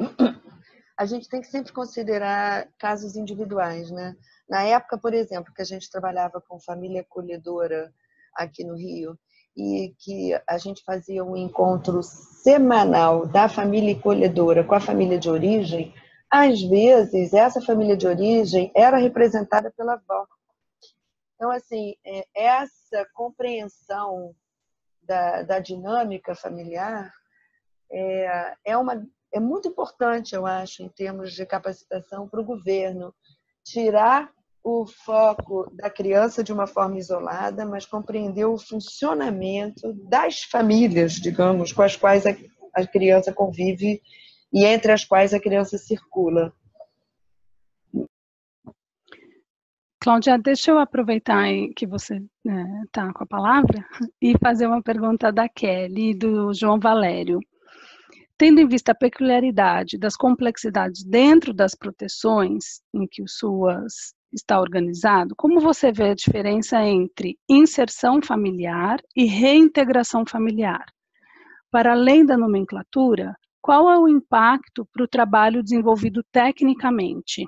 a gente tem que sempre considerar casos individuais, né? Na época, por exemplo, que a gente trabalhava com família acolhedora aqui no Rio e que a gente fazia um encontro semanal da família acolhedora com a família de origem, às vezes essa família de origem era representada pela avó. Então, assim, essa compreensão da dinâmica familiar é muito importante, eu acho, em termos de capacitação para o governo, tirar o foco da criança de uma forma isolada, mas compreender o funcionamento das famílias, digamos, com as quais a criança convive e entre as quais a criança circula. Cláudia, deixa eu aproveitar que você está com a palavra e fazer uma pergunta da Kelly e do João Valério. Tendo em vista a peculiaridade das complexidades dentro das proteções em que o SUAS está organizado, como você vê a diferença entre inserção familiar e reintegração familiar? Para além da nomenclatura, qual é o impacto para o trabalho desenvolvido tecnicamente?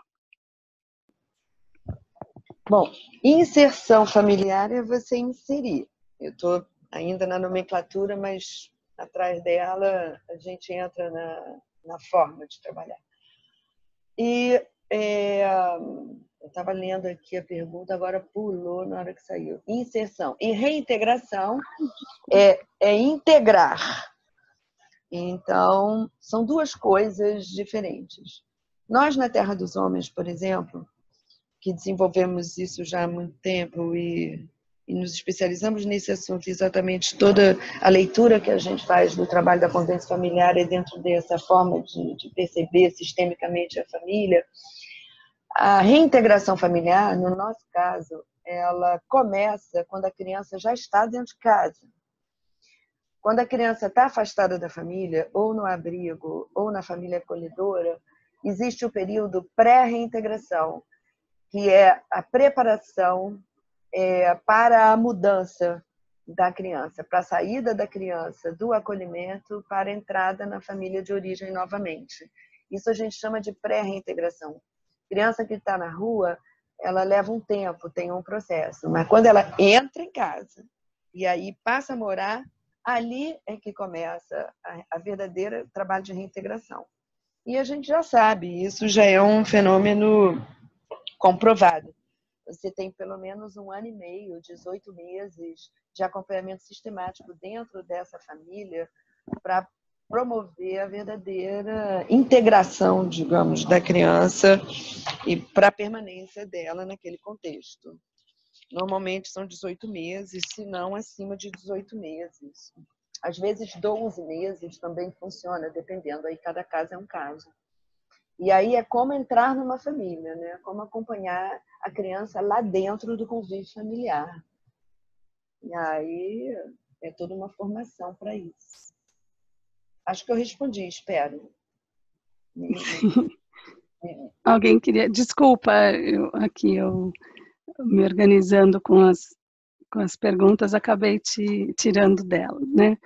Bom, inserção familiar é você inserir. Eu estou ainda na nomenclatura, mas atrás dela a gente entra na forma de trabalhar. E eu estava lendo aqui a pergunta, agora pulou na hora que saiu. Inserção. E reintegração é integrar. Então, são duas coisas diferentes. Nós, na Terra dos Homens, por exemplo, que desenvolvemos isso já há muito tempo e nos especializamos nesse assunto, exatamente toda a leitura que a gente faz do trabalho da convivência familiar é dentro dessa forma de perceber sistemicamente a família. A reintegração familiar, no nosso caso, ela começa quando a criança já está dentro de casa. Quando a criança está afastada da família, ou no abrigo, ou na família acolhedora, existe o período pré-reintegração, que é a preparação para a mudança da criança, para a saída da criança do acolhimento para a entrada na família de origem novamente. Isso a gente chama de pré-reintegração. Criança que está na rua, ela leva um tempo, tem um processo, mas quando ela entra em casa e aí passa a morar Ali é que começa a verdadeira trabalho de reintegração. E a gente já sabe, isso já é um fenômeno comprovado. Você tem pelo menos 1 ano e meio, 18 meses de acompanhamento sistemático dentro dessa família para promover a verdadeira integração, digamos, da criança e para a permanência dela naquele contexto. Normalmente são 18 meses, se não acima de 18 meses. Às vezes 12 meses também funciona, dependendo, aí cada caso é um caso. E aí é como entrar numa família, né? Como acompanhar a criança lá dentro do convívio familiar. E aí é toda uma formação para isso. Acho que eu respondi, espero. Alguém queria... Desculpa, eu me organizando com as perguntas, acabei te tirando dela, né?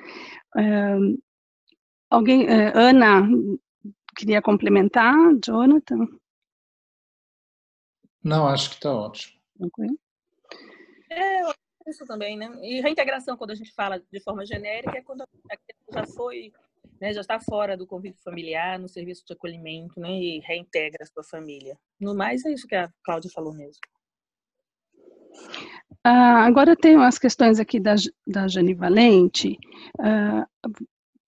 Ana, queria complementar, Jonathan? Não, acho que está ótimo. Tranquilo. Eu acho isso também, né? E reintegração, quando a gente fala de forma genérica, é quando a criança já foi, né, já está fora do convívio familiar, no serviço de acolhimento, né, e reintegra a sua família. No mais, é isso que a Cláudia falou mesmo. Agora tem umas questões aqui da Jane Valente,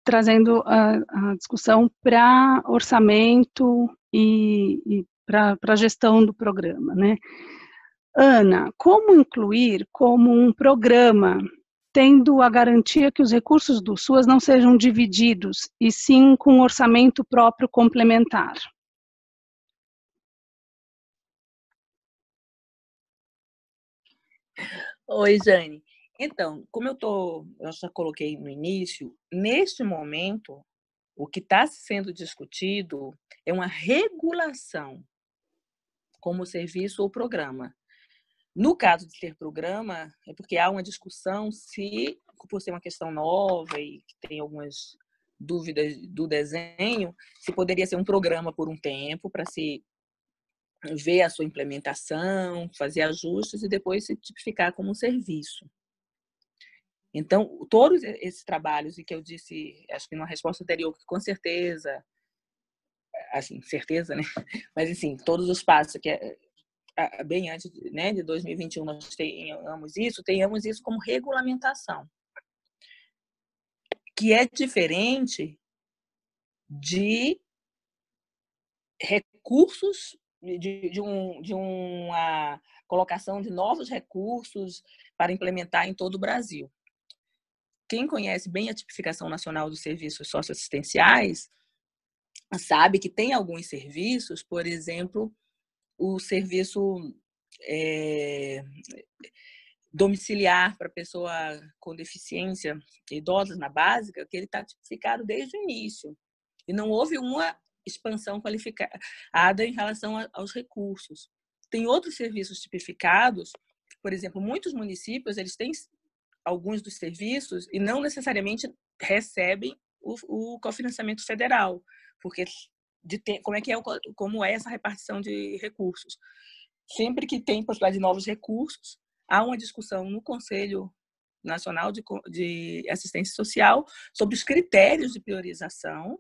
trazendo a discussão para orçamento e para a gestão do programa, né? Ana, como incluir como um programa, tendo a garantia que os recursos do SUAS não sejam divididos, e sim com um orçamento próprio complementar? Oi, Jane. Então, como eu já coloquei no início, neste momento, o que está sendo discutido é uma regulação como serviço ou programa. No caso de ter programa, é porque há uma discussão se, por ser uma questão nova e que tem algumas dúvidas do desenho, se poderia ser um programa por um tempo para se ver a sua implementação, fazer ajustes e depois se tipificar como um serviço. Então, todos esses trabalhos, e que eu disse, acho que numa resposta anterior, que com certeza, assim, certeza, né? Mas, assim, todos os passos que bem antes, né, de 2021 nós tenhamos isso como regulamentação, que é diferente de recursos, de uma colocação de novos recursos para implementar em todo o Brasil. Quem conhece bem a tipificação nacional dos serviços socioassistenciais sabe que tem alguns serviços, por exemplo, o serviço domiciliar para pessoa com deficiência, idosos na básica, que ele está tipificado desde o início. E não houve uma expansão qualificada em relação aos recursos. Tem outros serviços tipificados, por exemplo, muitos municípios eles têm alguns dos serviços e não necessariamente recebem o cofinanciamento federal, porque como é essa repartição de recursos. Sempre que tem possibilidade de novos recursos, há uma discussão no Conselho Nacional de Assistência Social sobre os critérios de priorização.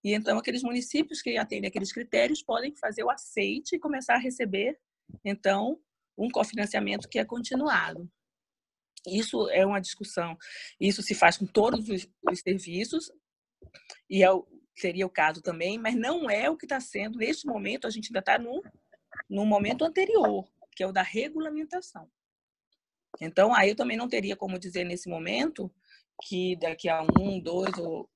E então, aqueles municípios que atendem aqueles critérios podem fazer o aceite e começar a receber, então, um cofinanciamento que é continuado. Isso é uma discussão, isso se faz com todos os serviços, e seria o caso também, mas não é o que está sendo, neste momento, a gente ainda está no momento anterior, que é o da regulamentação. Então, aí eu também não teria como dizer nesse momento que daqui a 1, 2 ou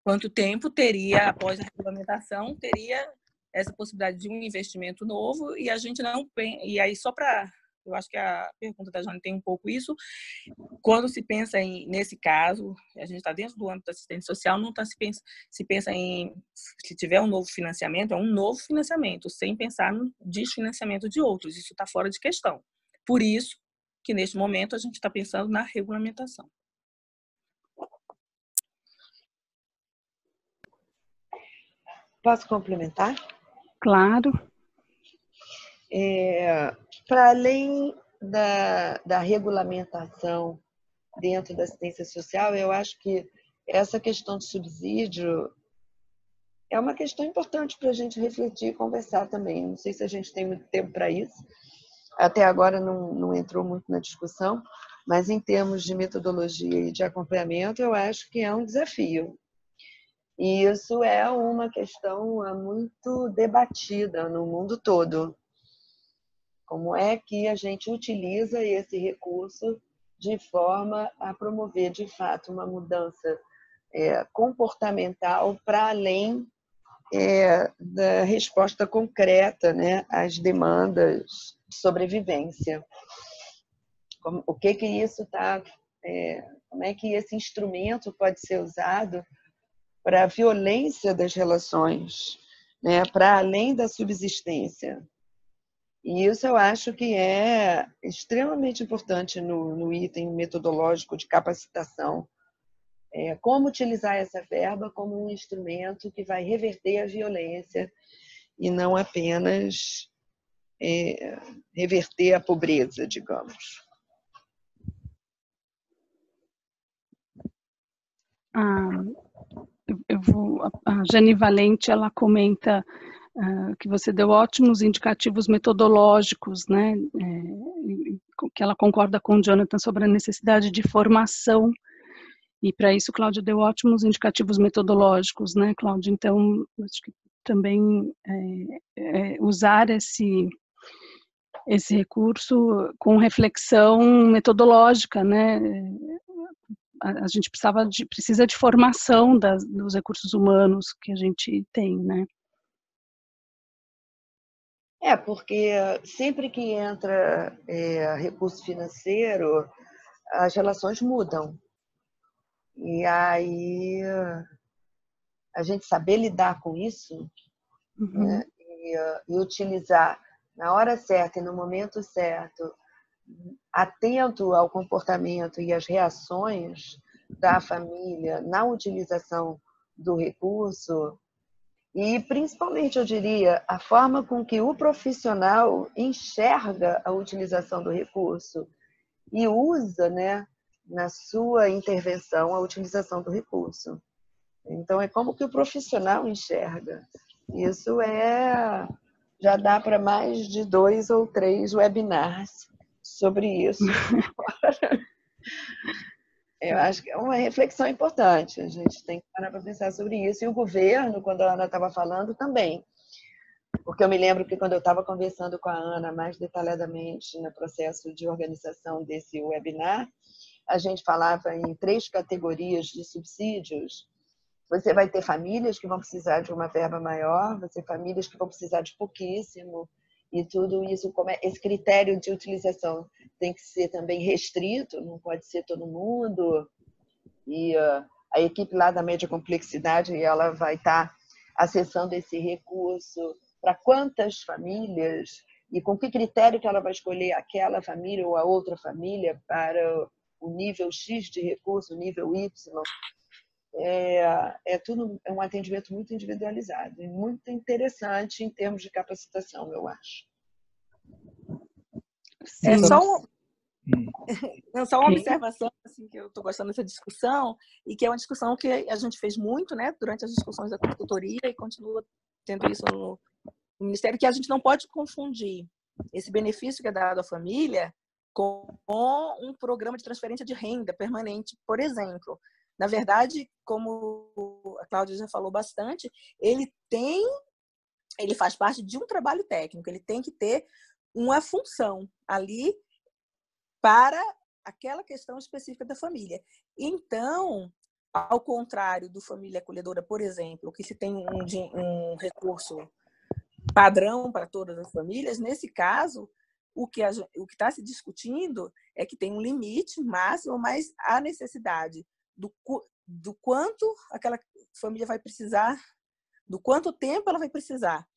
quanto tempo teria, após a regulamentação, teria essa possibilidade de um investimento novo, e a gente não... E aí, só para... Eu acho que a pergunta da Jane tem um pouco isso. Quando se pensa nesse caso, a gente está dentro do âmbito da assistência social, não se pensa em, se tiver um novo financiamento, é um novo financiamento, sem pensar no desfinanciamento de outros. Isso está fora de questão. Por isso que, neste momento, a gente está pensando na regulamentação. Posso complementar? Claro. Para além da regulamentação dentro da assistência social, eu acho que essa questão de subsídio é uma questão importante para a gente refletir e conversar também. Não sei se a gente tem muito tempo para isso. Até agora não entrou muito na discussão, mas em termos de metodologia e de acompanhamento, eu acho que é um desafio. E isso é uma questão muito debatida no mundo todo. Como é que a gente utiliza esse recurso de forma a promover, de fato, uma mudança comportamental para além da resposta concreta, né, às demandas de sobrevivência. O que isso está... como é que esse instrumento pode ser usado para a violência das relações, né, para além da subsistência. E isso eu acho que é extremamente importante no item metodológico de capacitação. Como utilizar essa verba como um instrumento que vai reverter a violência e não apenas reverter a pobreza, digamos. A Jane Valente, ela comenta que você deu ótimos indicativos metodológicos, né? Que ela concorda com o Jonathan sobre a necessidade de formação. E para isso, Cláudia deu ótimos indicativos metodológicos, né, Cláudia? Então, acho que também usar esse recurso com reflexão metodológica, né? A gente precisa de formação dos recursos humanos que a gente tem, né? Porque sempre que entra recurso financeiro, as relações mudam. E aí a gente saber lidar com isso, né, e utilizar na hora certa e no momento certo, atento ao comportamento e às reações da família na utilização do recurso e, principalmente, eu diria, a forma com que o profissional enxerga a utilização do recurso e usa, né, na sua intervenção a utilização do recurso. Então, é como que o profissional enxerga. Isso já dá para mais de 2 ou 3 webinars sobre isso. Eu acho que é uma reflexão importante. A gente tem que parar para pensar sobre isso. E o governo, quando a Ana estava falando, também. Porque eu me lembro que quando eu estava conversando com a Ana mais detalhadamente no processo de organização desse webinar, a gente falava em 3 categorias de subsídios. Você vai ter famílias que vão precisar de uma verba maior, vai ter famílias que vão precisar de pouquíssimo, e tudo isso, esse critério de utilização tem que ser também restrito, não pode ser todo mundo. E a equipe lá da média complexidade, ela vai estar acessando esse recurso para quantas famílias e com que critério que ela vai escolher aquela família ou a outra família para o nível X de recurso, o nível Y. Tudo um atendimento muito individualizado e muito interessante em termos de capacitação, eu acho. Sim. Só uma observação assim, que eu estou gostando dessa discussão e que é uma discussão que a gente fez muito, né, durante as discussões da consultoria e continua tendo isso no Ministério, que a gente não pode confundir esse benefício que é dado à família com um programa de transferência de renda permanente, por exemplo. Na verdade, como a Cláudia já falou bastante, ele faz parte de um trabalho técnico, ele tem que ter uma função ali para aquela questão específica da família. Então, ao contrário do Família Acolhedora, por exemplo, que se tem um recurso padrão para todas as famílias, nesse caso, o que está se discutindo é que tem um limite máximo, mas a necessidade do quanto aquela família vai precisar, do quanto tempo ela vai precisar,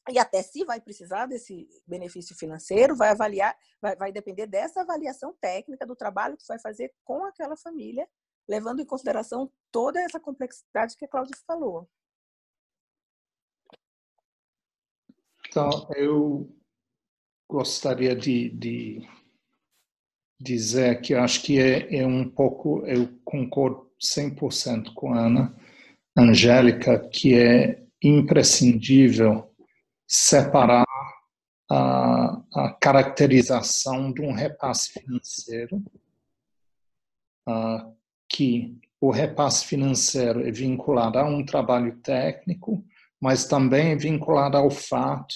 e até se vai precisar desse benefício financeiro, vai depender dessa avaliação técnica do trabalho que vai fazer com aquela família, levando em consideração toda essa complexidade que a Cláudia falou. Então, eu gostaria de dizer que eu acho que é um pouco, eu concordo 100% com a Angélica, que é imprescindível separar a caracterização de um repasse financeiro, que o repasse financeiro é vinculado a um trabalho técnico, mas também é vinculado ao fato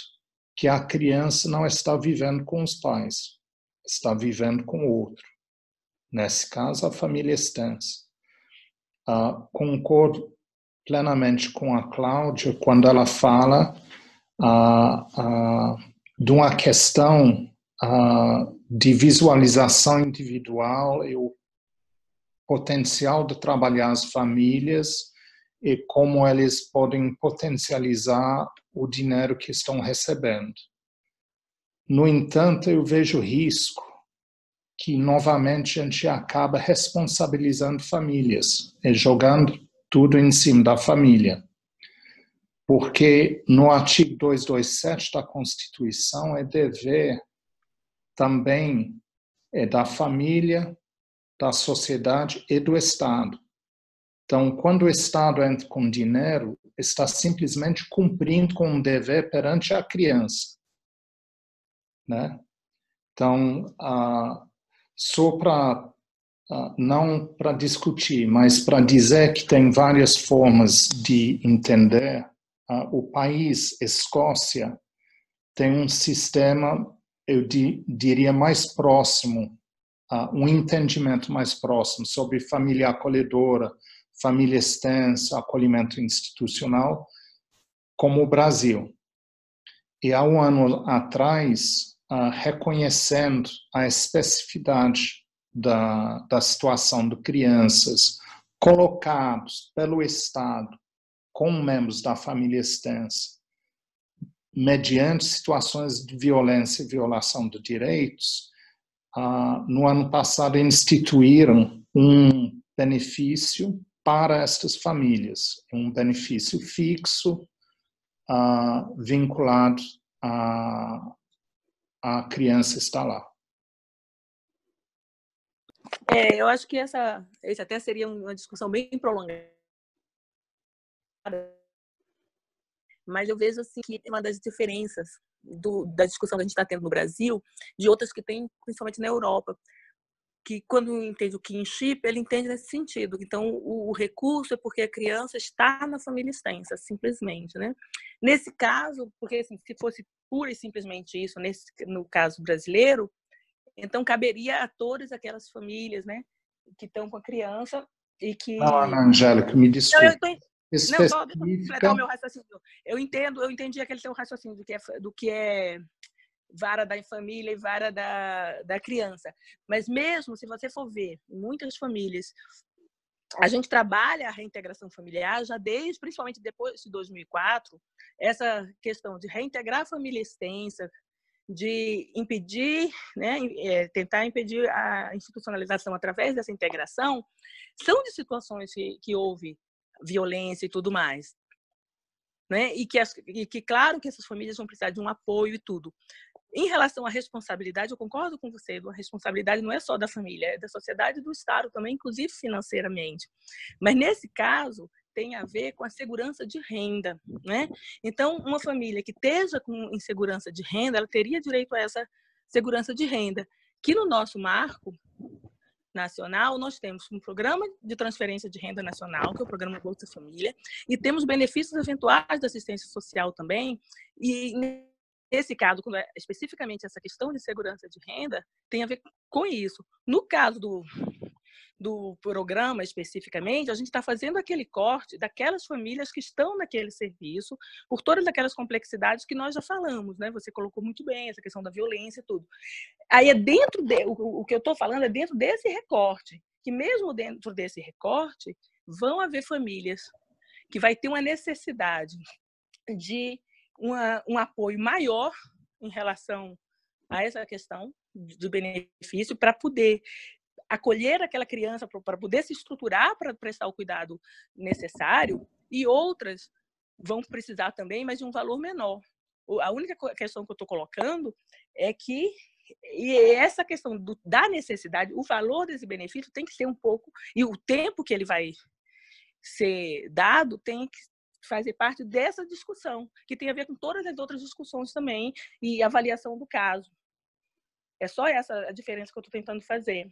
que a criança não está vivendo com os pais, está vivendo com o outro. Nesse caso, a família extensa. Concordo plenamente com a Cláudia quando ela fala de uma questão de visualização individual e o potencial de trabalhar as famílias e como eles podem potencializar o dinheiro que estão recebendo. No entanto, eu vejo risco que, novamente, a gente acaba responsabilizando famílias e jogando tudo em cima da família. Porque no artigo 227 da Constituição é dever também da família, da sociedade e do Estado. Então, quando o Estado entra com dinheiro, está simplesmente cumprindo com um dever perante a criança, né? Então, só para, não para discutir, mas para dizer que tem várias formas de entender, o país, Escócia, tem um sistema, eu diria, mais próximo, um entendimento mais próximo sobre família acolhedora, família extensa, acolhimento institucional, como o Brasil. E há um ano atrás, reconhecendo a especificidade da situação de crianças colocados pelo Estado como membros da família extensa, mediante situações de violência e violação de direitos, no ano passado instituíram um benefício para estas famílias, um benefício fixo, vinculado a criança estar lá. Eu acho que essa até seria uma discussão bem prolongada, mas eu vejo assim que uma das diferenças da discussão que a gente está tendo no Brasil de outras que tem principalmente na Europa, que quando entende o kinship, ele entende nesse sentido. Então, o recurso é porque a criança está na família extensa, simplesmente, né? Nesse caso, porque assim, se fosse pura e simplesmente isso, no caso brasileiro, então caberia a todas aquelas famílias, né, que estão com a criança e que... Não, Angélica, me desculpe. Não, só deixa eu completar o meu raciocínio. Eu entendi aquele seu raciocínio do que é vara da família e vara da criança. Mas mesmo se você for ver, em muitas famílias, a gente trabalha a reintegração familiar já desde, principalmente depois de 2004, essa questão de reintegrar a família extensa, de impedir, né, tentar impedir a institucionalização através dessa integração, são de situações que houve violência e tudo mais, né? E que claro que essas famílias vão precisar de um apoio e tudo. Em relação à responsabilidade, eu concordo com você, a responsabilidade não é só da família, é da sociedade e do Estado também, inclusive financeiramente. Mas nesse caso, tem a ver com a segurança de renda, né? Então, uma família que esteja com insegurança de renda, ela teria direito a essa segurança de renda, que no nosso marco nacional, nós temos um programa de transferência de renda nacional, que é o programa Bolsa Família, e temos benefícios eventuais da assistência social também, e nesse caso, especificamente essa questão de segurança de renda, tem a ver com isso. No caso do programa, especificamente, a gente está fazendo aquele corte daquelas famílias que estão naquele serviço, por todas aquelas complexidades que nós já falamos, né? Você colocou muito bem essa questão da violência e tudo. Aí o que eu estou falando é dentro desse recorte, que mesmo dentro desse recorte, vão haver famílias que vai ter uma necessidade de um apoio maior em relação a essa questão do benefício para poder acolher aquela criança, para poder se estruturar para prestar o cuidado necessário, e outras vão precisar também, mas de um valor menor. A única questão que eu estou colocando é que E essa questão da necessidade, o valor desse benefício tem que ser um pouco, e o tempo que ele vai ser dado tem que fazer parte dessa discussão, que tem a ver com todas as outras discussões também, e avaliação do caso. É só essa a diferença que eu estou tentando fazer.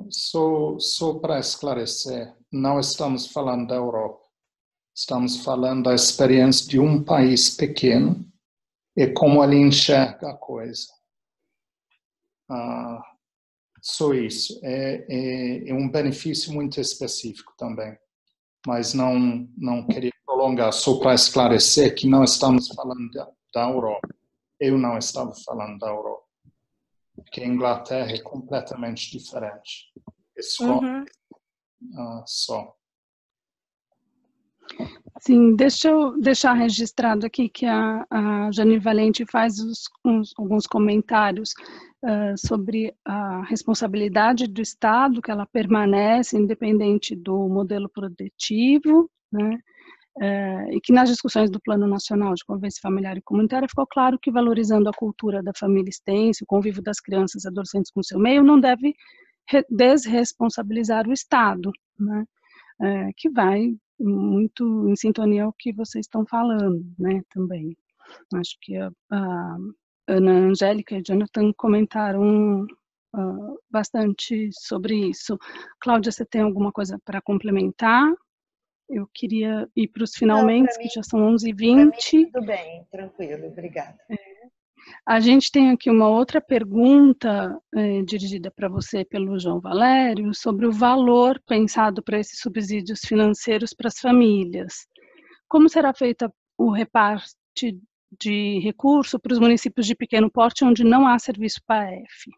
Só para esclarecer, não estamos falando da Europa. Estamos falando da experiência de um país pequeno e como ele enxerga a coisa. Só isso. É um benefício muito específico também. Mas não queria prolongar, só para esclarecer que não estamos falando da Europa. Eu não estava falando da Europa. Porque a Inglaterra é completamente diferente. Só. Sim, deixa eu deixar registrado aqui que a Jane Valente faz alguns comentários sobre a responsabilidade do Estado, que ela permanece independente do modelo produtivo, né? E que nas discussões do Plano Nacional de Convivência Familiar e Comunitária ficou claro que valorizando a cultura da família extensa, o convívio das crianças e adolescentes com seu meio, não deve desresponsabilizar o Estado, né? Que vai muito em sintonia ao que vocês estão falando, né, também. Acho que a Ana Angélica e Jonathan comentaram bastante sobre isso. Cláudia, você tem alguma coisa para complementar? Eu queria ir para os finalmente, que já são 11h20. Tudo bem, tranquilo, obrigada. A gente tem aqui uma outra pergunta dirigida para você pelo João Valério sobre o valor pensado para esses subsídios financeiros para as famílias. Como será feita o reparto de recurso para os municípios de pequeno porte onde não há serviço PAEF?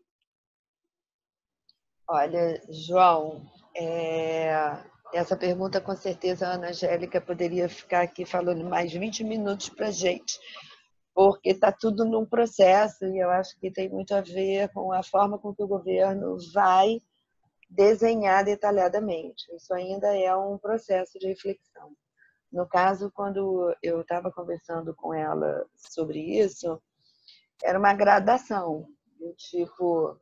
Olha, João, essa pergunta com certeza a Ana Angélica poderia ficar aqui falando mais 20 minutos para a gente, porque está tudo num processo e eu acho que tem muito a ver com a forma com que o governo vai desenhar detalhadamente. Isso ainda é um processo de reflexão. No caso, quando eu estava conversando com ela sobre isso, era uma gradação, do tipo,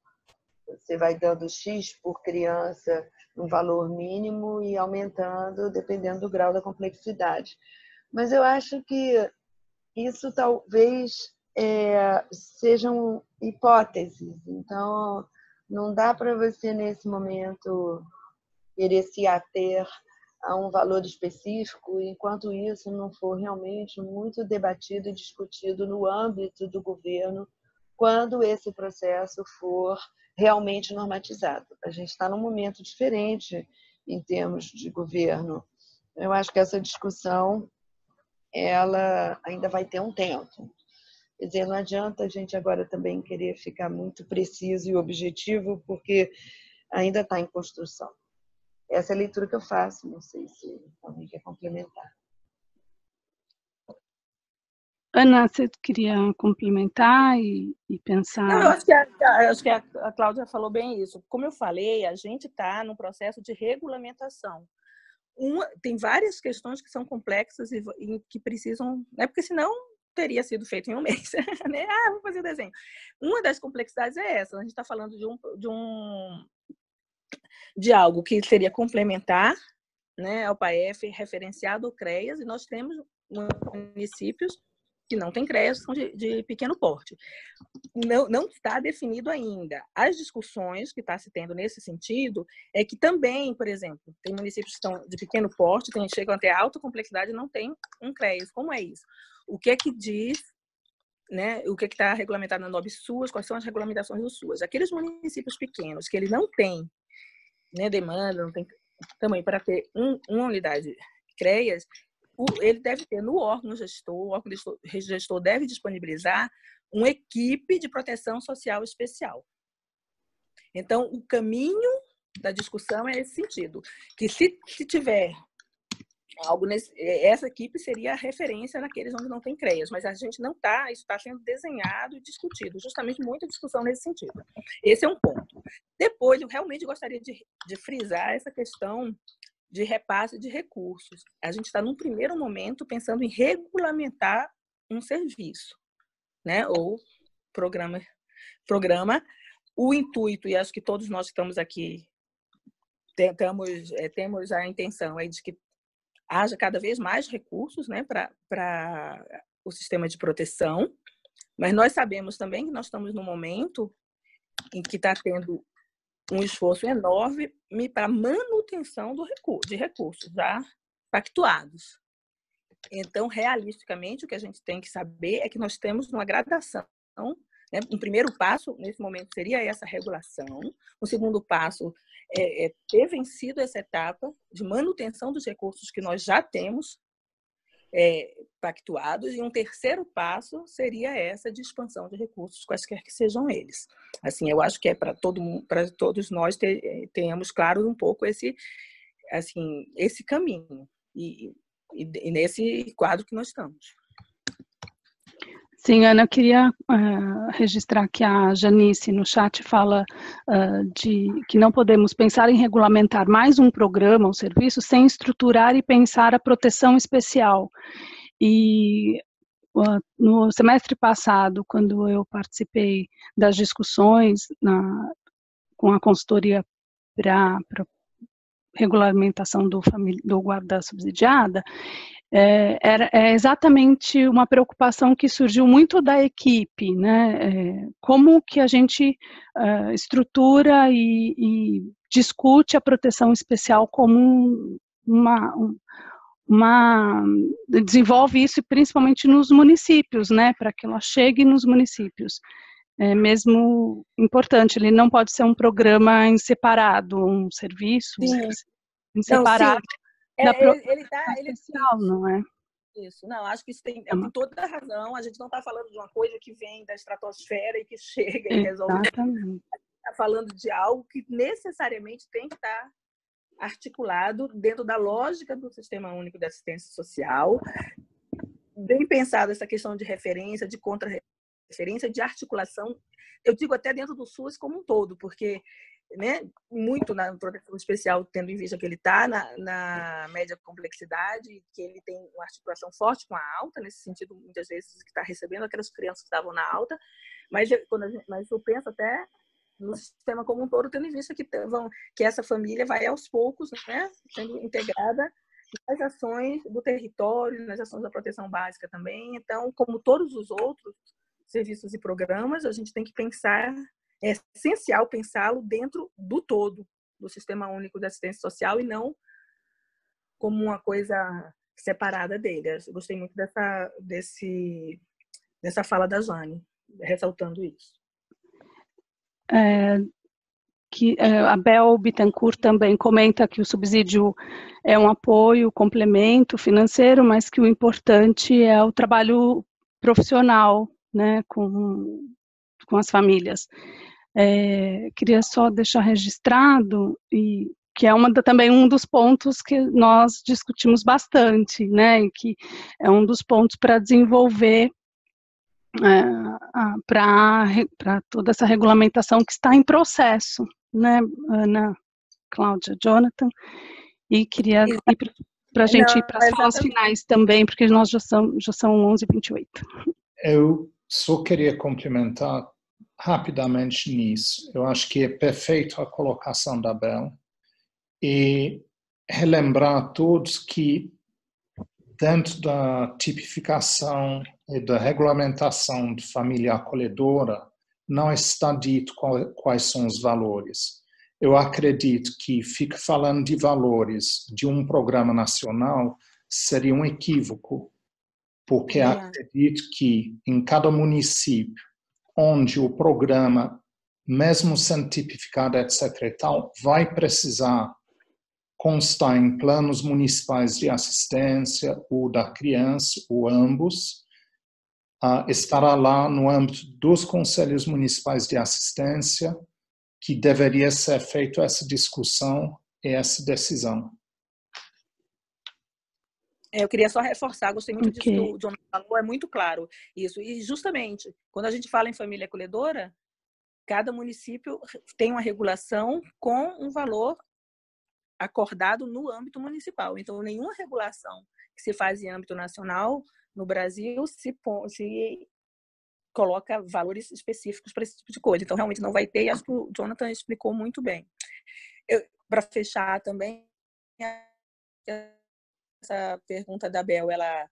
você vai dando X por criança no valor mínimo e aumentando dependendo do grau da complexidade. Mas eu acho que isso talvez sejam hipóteses. Então, não dá para você, nesse momento, querer se ater a um valor específico, enquanto isso não for realmente muito debatido e discutido no âmbito do governo, quando esse processo for realmente normatizado. A gente está num momento diferente em termos de governo. Eu acho que essa discussão ela ainda vai ter um tempo. Quer dizer, não adianta a gente agora também querer ficar muito preciso e objetivo, porque ainda está em construção. Essa é a leitura que eu faço, não sei se alguém quer complementar. Ana, você queria complementar e pensar? Não, eu acho que a Cláudia falou bem isso. Como eu falei, a gente está num processo de regulamentação. Tem várias questões que são complexas e que precisam, né? Porque senão teria sido feito em um mês, né? Vou fazer o desenho. Uma das complexidades é essa. A gente está falando de algo que seria complementar, né, ao PAEF, referenciado ao CREAS, e nós temos municípios que não têm CREAS, são de pequeno porte. Não está definido ainda. As discussões que está se tendo nesse sentido é que também, por exemplo, tem municípios que estão de pequeno porte, chegam até alta complexidade e não tem um CREAS. Como é isso? O que é que diz, né, o que está regulamentado na NOB SUAS, quais são as regulamentações do SUAS? Aqueles municípios pequenos que ele não tem, né, demanda, não tem tamanho para ter uma unidade CREAS, ele deve ter no órgão gestor, o órgão gestor deve disponibilizar uma equipe de proteção social especial. Então, o caminho da discussão é esse sentido, que se tiver algo essa equipe seria a referência naqueles onde não tem CREAS, mas a gente não está, isso está sendo desenhado e discutido, justamente muita discussão nesse sentido. Esse é um ponto. Depois, eu realmente gostaria de frisar essa questão de repasse de recursos. A gente está, num primeiro momento, pensando em regulamentar um serviço, né? Ou programa. O intuito, e acho que todos nós que estamos aqui temos a intenção de que haja cada vez mais recursos, né, para o sistema de proteção, mas nós sabemos também que nós estamos num momento em que está tendo um esforço enorme para manutenção de recursos já pactuados. Então, realisticamente, o que a gente tem que saber é que nós temos uma gradação, né? Um primeiro passo, nesse momento, seria essa regulação. O segundo passo é ter vencido essa etapa de manutenção dos recursos que nós já temos pactuados, e um terceiro passo seria essa de expansão de recursos, quaisquer que sejam eles. Assim, eu acho que é para todos nós tenhamos claro um pouco esse caminho e nesse quadro que nós estamos. Sim, Ana, eu queria registrar que a Janice no chat fala de que não podemos pensar em regulamentar mais um programa ou serviço sem estruturar e pensar a proteção especial. E no semestre passado, quando eu participei das discussões com a consultoria para regulamentação do guarda subsidiada, é exatamente uma preocupação que surgiu muito da equipe, né? Como que a gente estrutura e discute a proteção especial como desenvolve isso principalmente nos municípios, né? Para que ela chegue nos municípios. É mesmo importante, ele não pode ser um programa em separado, um serviço em separado. Ele especial, não é? Isso, não, acho que isso tem toda a razão. A gente não está falando de uma coisa que vem da estratosfera e que chega e resolve. Exatamente. Está falando de algo que necessariamente tem que estar articulado dentro da lógica do Sistema Único de Assistência Social, bem pensado essa questão de referência, de contra-referência, de articulação. Eu digo até dentro do SUS como um todo, porque, né, muito na proteção especial, tendo em vista que ele está na média complexidade, que ele tem uma articulação forte com a alta, nesse sentido, muitas vezes, que está recebendo aquelas crianças que estavam na alta, mas eu penso até no sistema como um todo, tendo em vista que essa família vai aos poucos, né, sendo integrada nas ações do território, nas ações da proteção básica também. Então, como todos os outros serviços e programas, a gente tem que pensar, é essencial pensá-lo dentro do todo do Sistema Único de Assistência Social e não como uma coisa separada dele. Eu gostei muito dessa fala da Jane, ressaltando isso. A Bel Bittencourt também comenta que o subsídio é um apoio, complemento financeiro, mas que o importante é o trabalho profissional, né, com as famílias. Queria só deixar registrado, e que é também um dos pontos que nós discutimos bastante, né, e que é um dos pontos para desenvolver para toda essa regulamentação que está em processo, né, Ana, Cláudia, Jonathan, e queria ir para a gente ir para as falas finais também, porque nós já são 11h28. Eu só queria complementar rapidamente nisso. Eu acho que é perfeito a colocação da Bel e relembrar a todos que dentro da tipificação e da regulamentação de família acolhedora não está dito quais são os valores. Eu acredito que ficar falando de valores de um programa nacional seria um equívoco, porque acredito que em cada município onde o programa, mesmo sendo tipificado, etc. e tal, vai precisar constar em planos municipais de assistência ou da criança, ou ambos, estará lá no âmbito dos conselhos municipais de assistência que deveria ser feita essa discussão e essa decisão. Eu queria só reforçar, gostei muito disso que o John falou, é muito claro isso. E justamente, quando a gente fala em família acolhedora, cada município tem uma regulação com um valor acordado no âmbito municipal. Então, nenhuma regulação que se faz em âmbito nacional no Brasil se coloca valores específicos para esse tipo de coisa. Então, realmente não vai ter, e acho que o Jonathan explicou muito bem. Para fechar também, essa pergunta da Bel, ela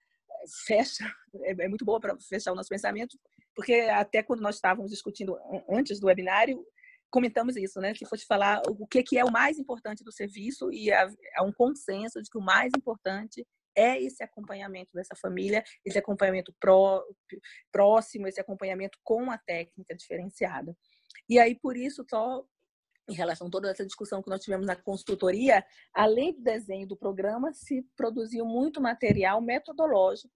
fecha, é muito boa para fechar o nosso pensamento, porque até quando nós estávamos discutindo antes do webinário, comentamos isso, né? Se fosse falar o que é o mais importante do serviço, e há um consenso de que o mais importante é esse acompanhamento dessa família, esse acompanhamento próximo, esse acompanhamento com a técnica diferenciada. E aí, por isso, só em relação a toda essa discussão que nós tivemos na consultoria, além do desenho do programa, se produziu muito material metodológico.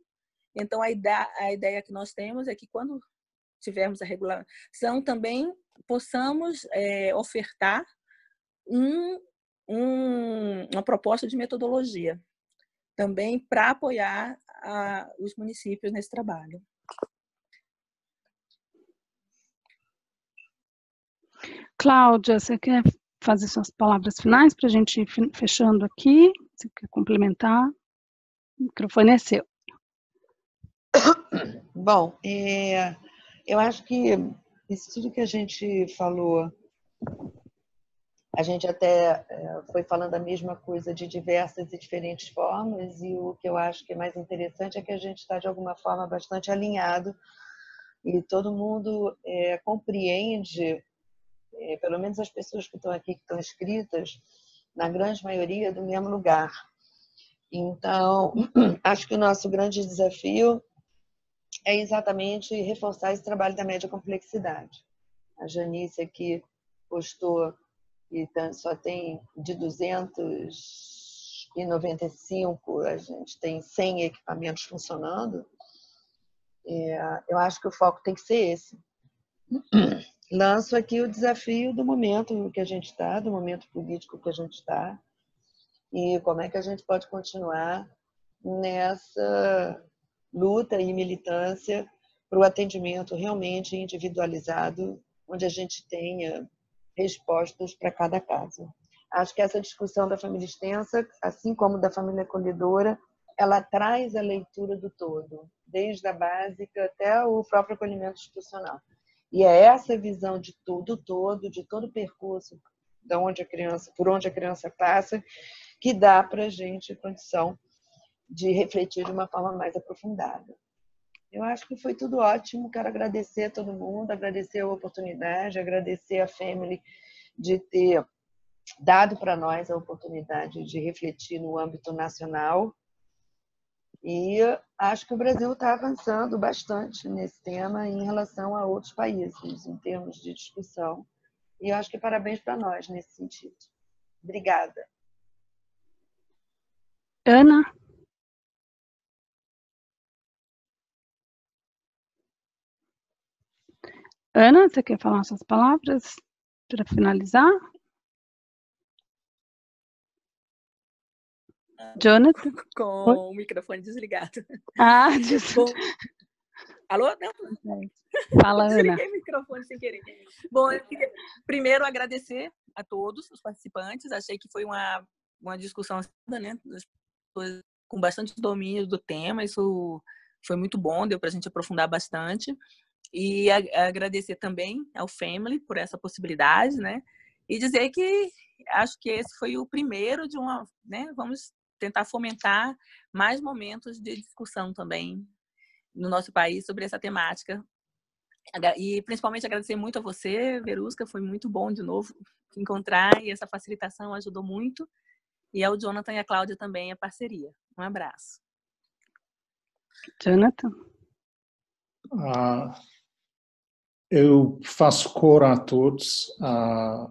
Então, a ideia que nós temos é que, quando tivermos a regulação, também possamos ofertar uma proposta de metodologia, também para apoiar os municípios nesse trabalho. Cláudia, você quer fazer suas palavras finais para a gente ir fechando aqui? Você quer complementar? O microfone é seu. Bom, eu acho que isso tudo que a gente falou, a gente até foi falando a mesma coisa de diversas e diferentes formas, e o que eu acho que é mais interessante é que a gente está, de alguma forma, bastante alinhado, e todo mundo compreende, pelo menos as pessoas que estão aqui, que estão inscritas, na grande maioria, do mesmo lugar. Então, acho que o nosso grande desafio é exatamente reforçar esse trabalho da média complexidade. A Janice aqui postou que só tem de 295, a gente tem 100 equipamentos funcionando. Eu acho que o foco tem que ser esse. Lanço aqui o desafio do momento que a gente está, do momento político que a gente está, e como é que a gente pode continuar nessa luta e militância para o atendimento realmente individualizado, onde a gente tenha respostas para cada caso. Acho que essa discussão da família extensa, assim como da família acolhedora, ela traz a leitura do todo, desde a básica até o próprio acolhimento institucional. E é essa visão de tudo todo, de todo o percurso por onde a criança passa, que dá para a gente condição de refletir de uma forma mais aprofundada. Eu acho que foi tudo ótimo. Quero agradecer a todo mundo, agradecer a oportunidade, agradecer a Family de ter dado para nós a oportunidade de refletir no âmbito nacional. E acho que o Brasil está avançando bastante nesse tema em relação a outros países, em termos de discussão. E eu acho que parabéns para nós nesse sentido. Obrigada. Ana? Ana, você quer falar suas palavras para finalizar? Jonathan? Com o microfone desligado. Desculpa. Alô? Não. Fala, Ana. Desliguei o microfone sem querer. Bom, eu queria primeiro agradecer a todos os participantes. Achei que foi uma discussão, né, das pessoas com bastante domínio do tema. Isso foi muito bom, deu para a gente aprofundar bastante. E agradecer também ao Family por essa possibilidade, né? E dizer que acho que esse foi o primeiro de uma, né? Vamos tentar fomentar mais momentos de discussão também no nosso país sobre essa temática. E principalmente agradecer muito a você, Verusca, foi muito bom de novo encontrar, e essa facilitação ajudou muito. E ao Jonathan e a Cláudia também a parceria. Um abraço. Jonathan? Eu faço coro a todos,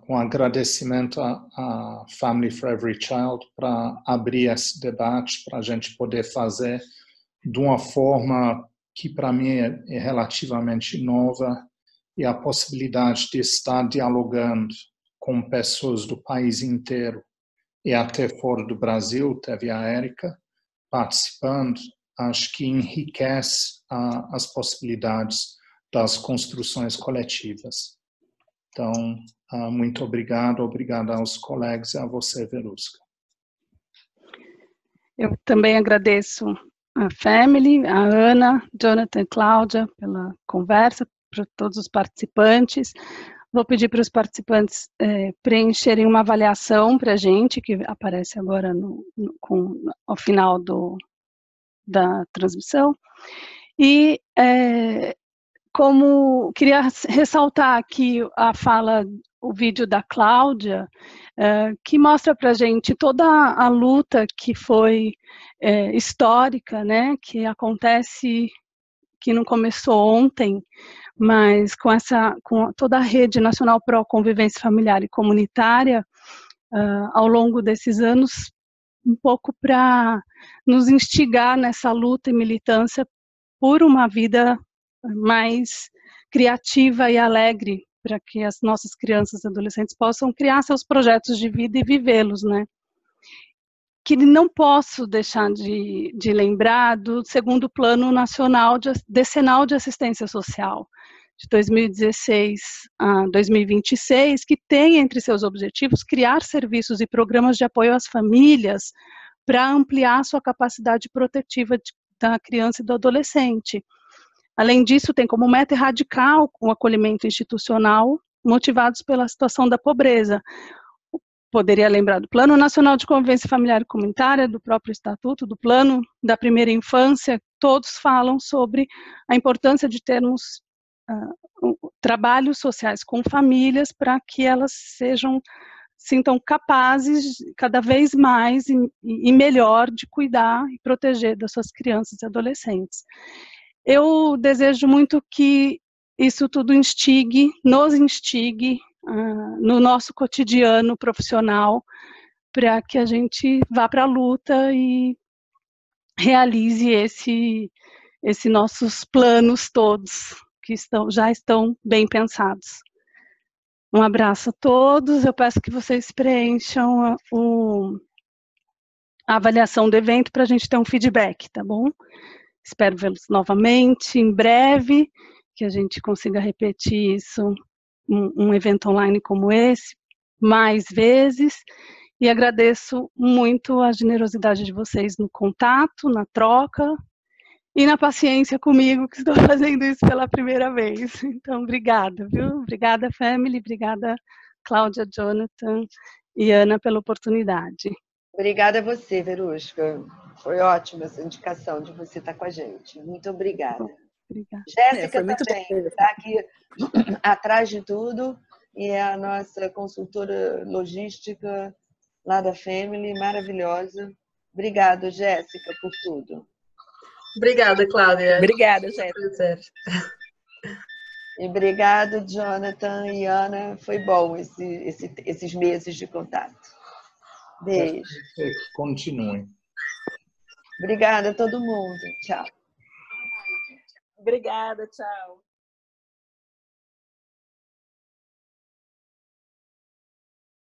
um agradecimento à Family for Every Child para abrir esse debate, para a gente poder fazer de uma forma que para mim é relativamente nova, e a possibilidade de estar dialogando com pessoas do país inteiro e até fora do Brasil. Teve a Érica participando, acho que enriquece as possibilidades das construções coletivas. Então, muito obrigado aos colegas e a você, Verusca. Eu também agradeço a Family, a Ana, Jonathan e Cláudia pela conversa, para todos os participantes. Vou pedir para os participantes preencherem uma avaliação para a gente, que aparece agora ao final da transmissão. E como queria ressaltar aqui o vídeo da Cláudia, que mostra para a gente toda a luta que foi histórica, né, que acontece, que não começou ontem, mas com toda a rede nacional pró-convivência familiar e comunitária, ao longo desses anos, um pouco para nos instigar nessa luta e militância por uma vida mais criativa e alegre, para que as nossas crianças e adolescentes possam criar seus projetos de vida e vivê-los, né? Que não posso deixar de lembrar do segundo Plano Nacional Decenal de Assistência Social, de 2016 a 2026, que tem entre seus objetivos criar serviços e programas de apoio às famílias para ampliar sua capacidade protetiva da criança e do adolescente. Além disso, tem como meta erradicar o acolhimento institucional motivados pela situação da pobreza. Poderia lembrar do Plano Nacional de Convivência Familiar e Comunitária, do próprio Estatuto, do Plano da Primeira Infância, todos falam sobre a importância de termos trabalhos sociais com famílias para que elas sintam capazes cada vez mais e melhor de cuidar e proteger das suas crianças e adolescentes. Eu desejo muito que isso tudo nos instigue no nosso cotidiano profissional, para que a gente vá para a luta e realize esses nossos planos todos, que já estão bem pensados. Um abraço a todos, eu peço que vocês preencham a avaliação do evento para a gente ter um feedback, tá bom? Espero vê-los novamente em breve, que a gente consiga repetir isso, um evento online como esse, mais vezes, e agradeço muito a generosidade de vocês no contato, na troca, e na paciência comigo, que estou fazendo isso pela primeira vez. Então, obrigada, viu? Obrigada, Family, obrigada, Cláudia, Jonathan e Ana, pela oportunidade. Obrigada a você, Verusca. Foi ótima essa indicação de você estar com a gente. Muito obrigada. Obrigada. Jéssica também está aqui atrás de tudo e é a nossa consultora logística lá da Family, maravilhosa. Obrigada, Jéssica, por tudo. Obrigada, Cláudia. Obrigada, Jéssica. E obrigado, Jonathan e Ana. Foi bom esses meses de contato. Beijo. Continue. Obrigada a todo mundo. Tchau. Obrigada, tchau.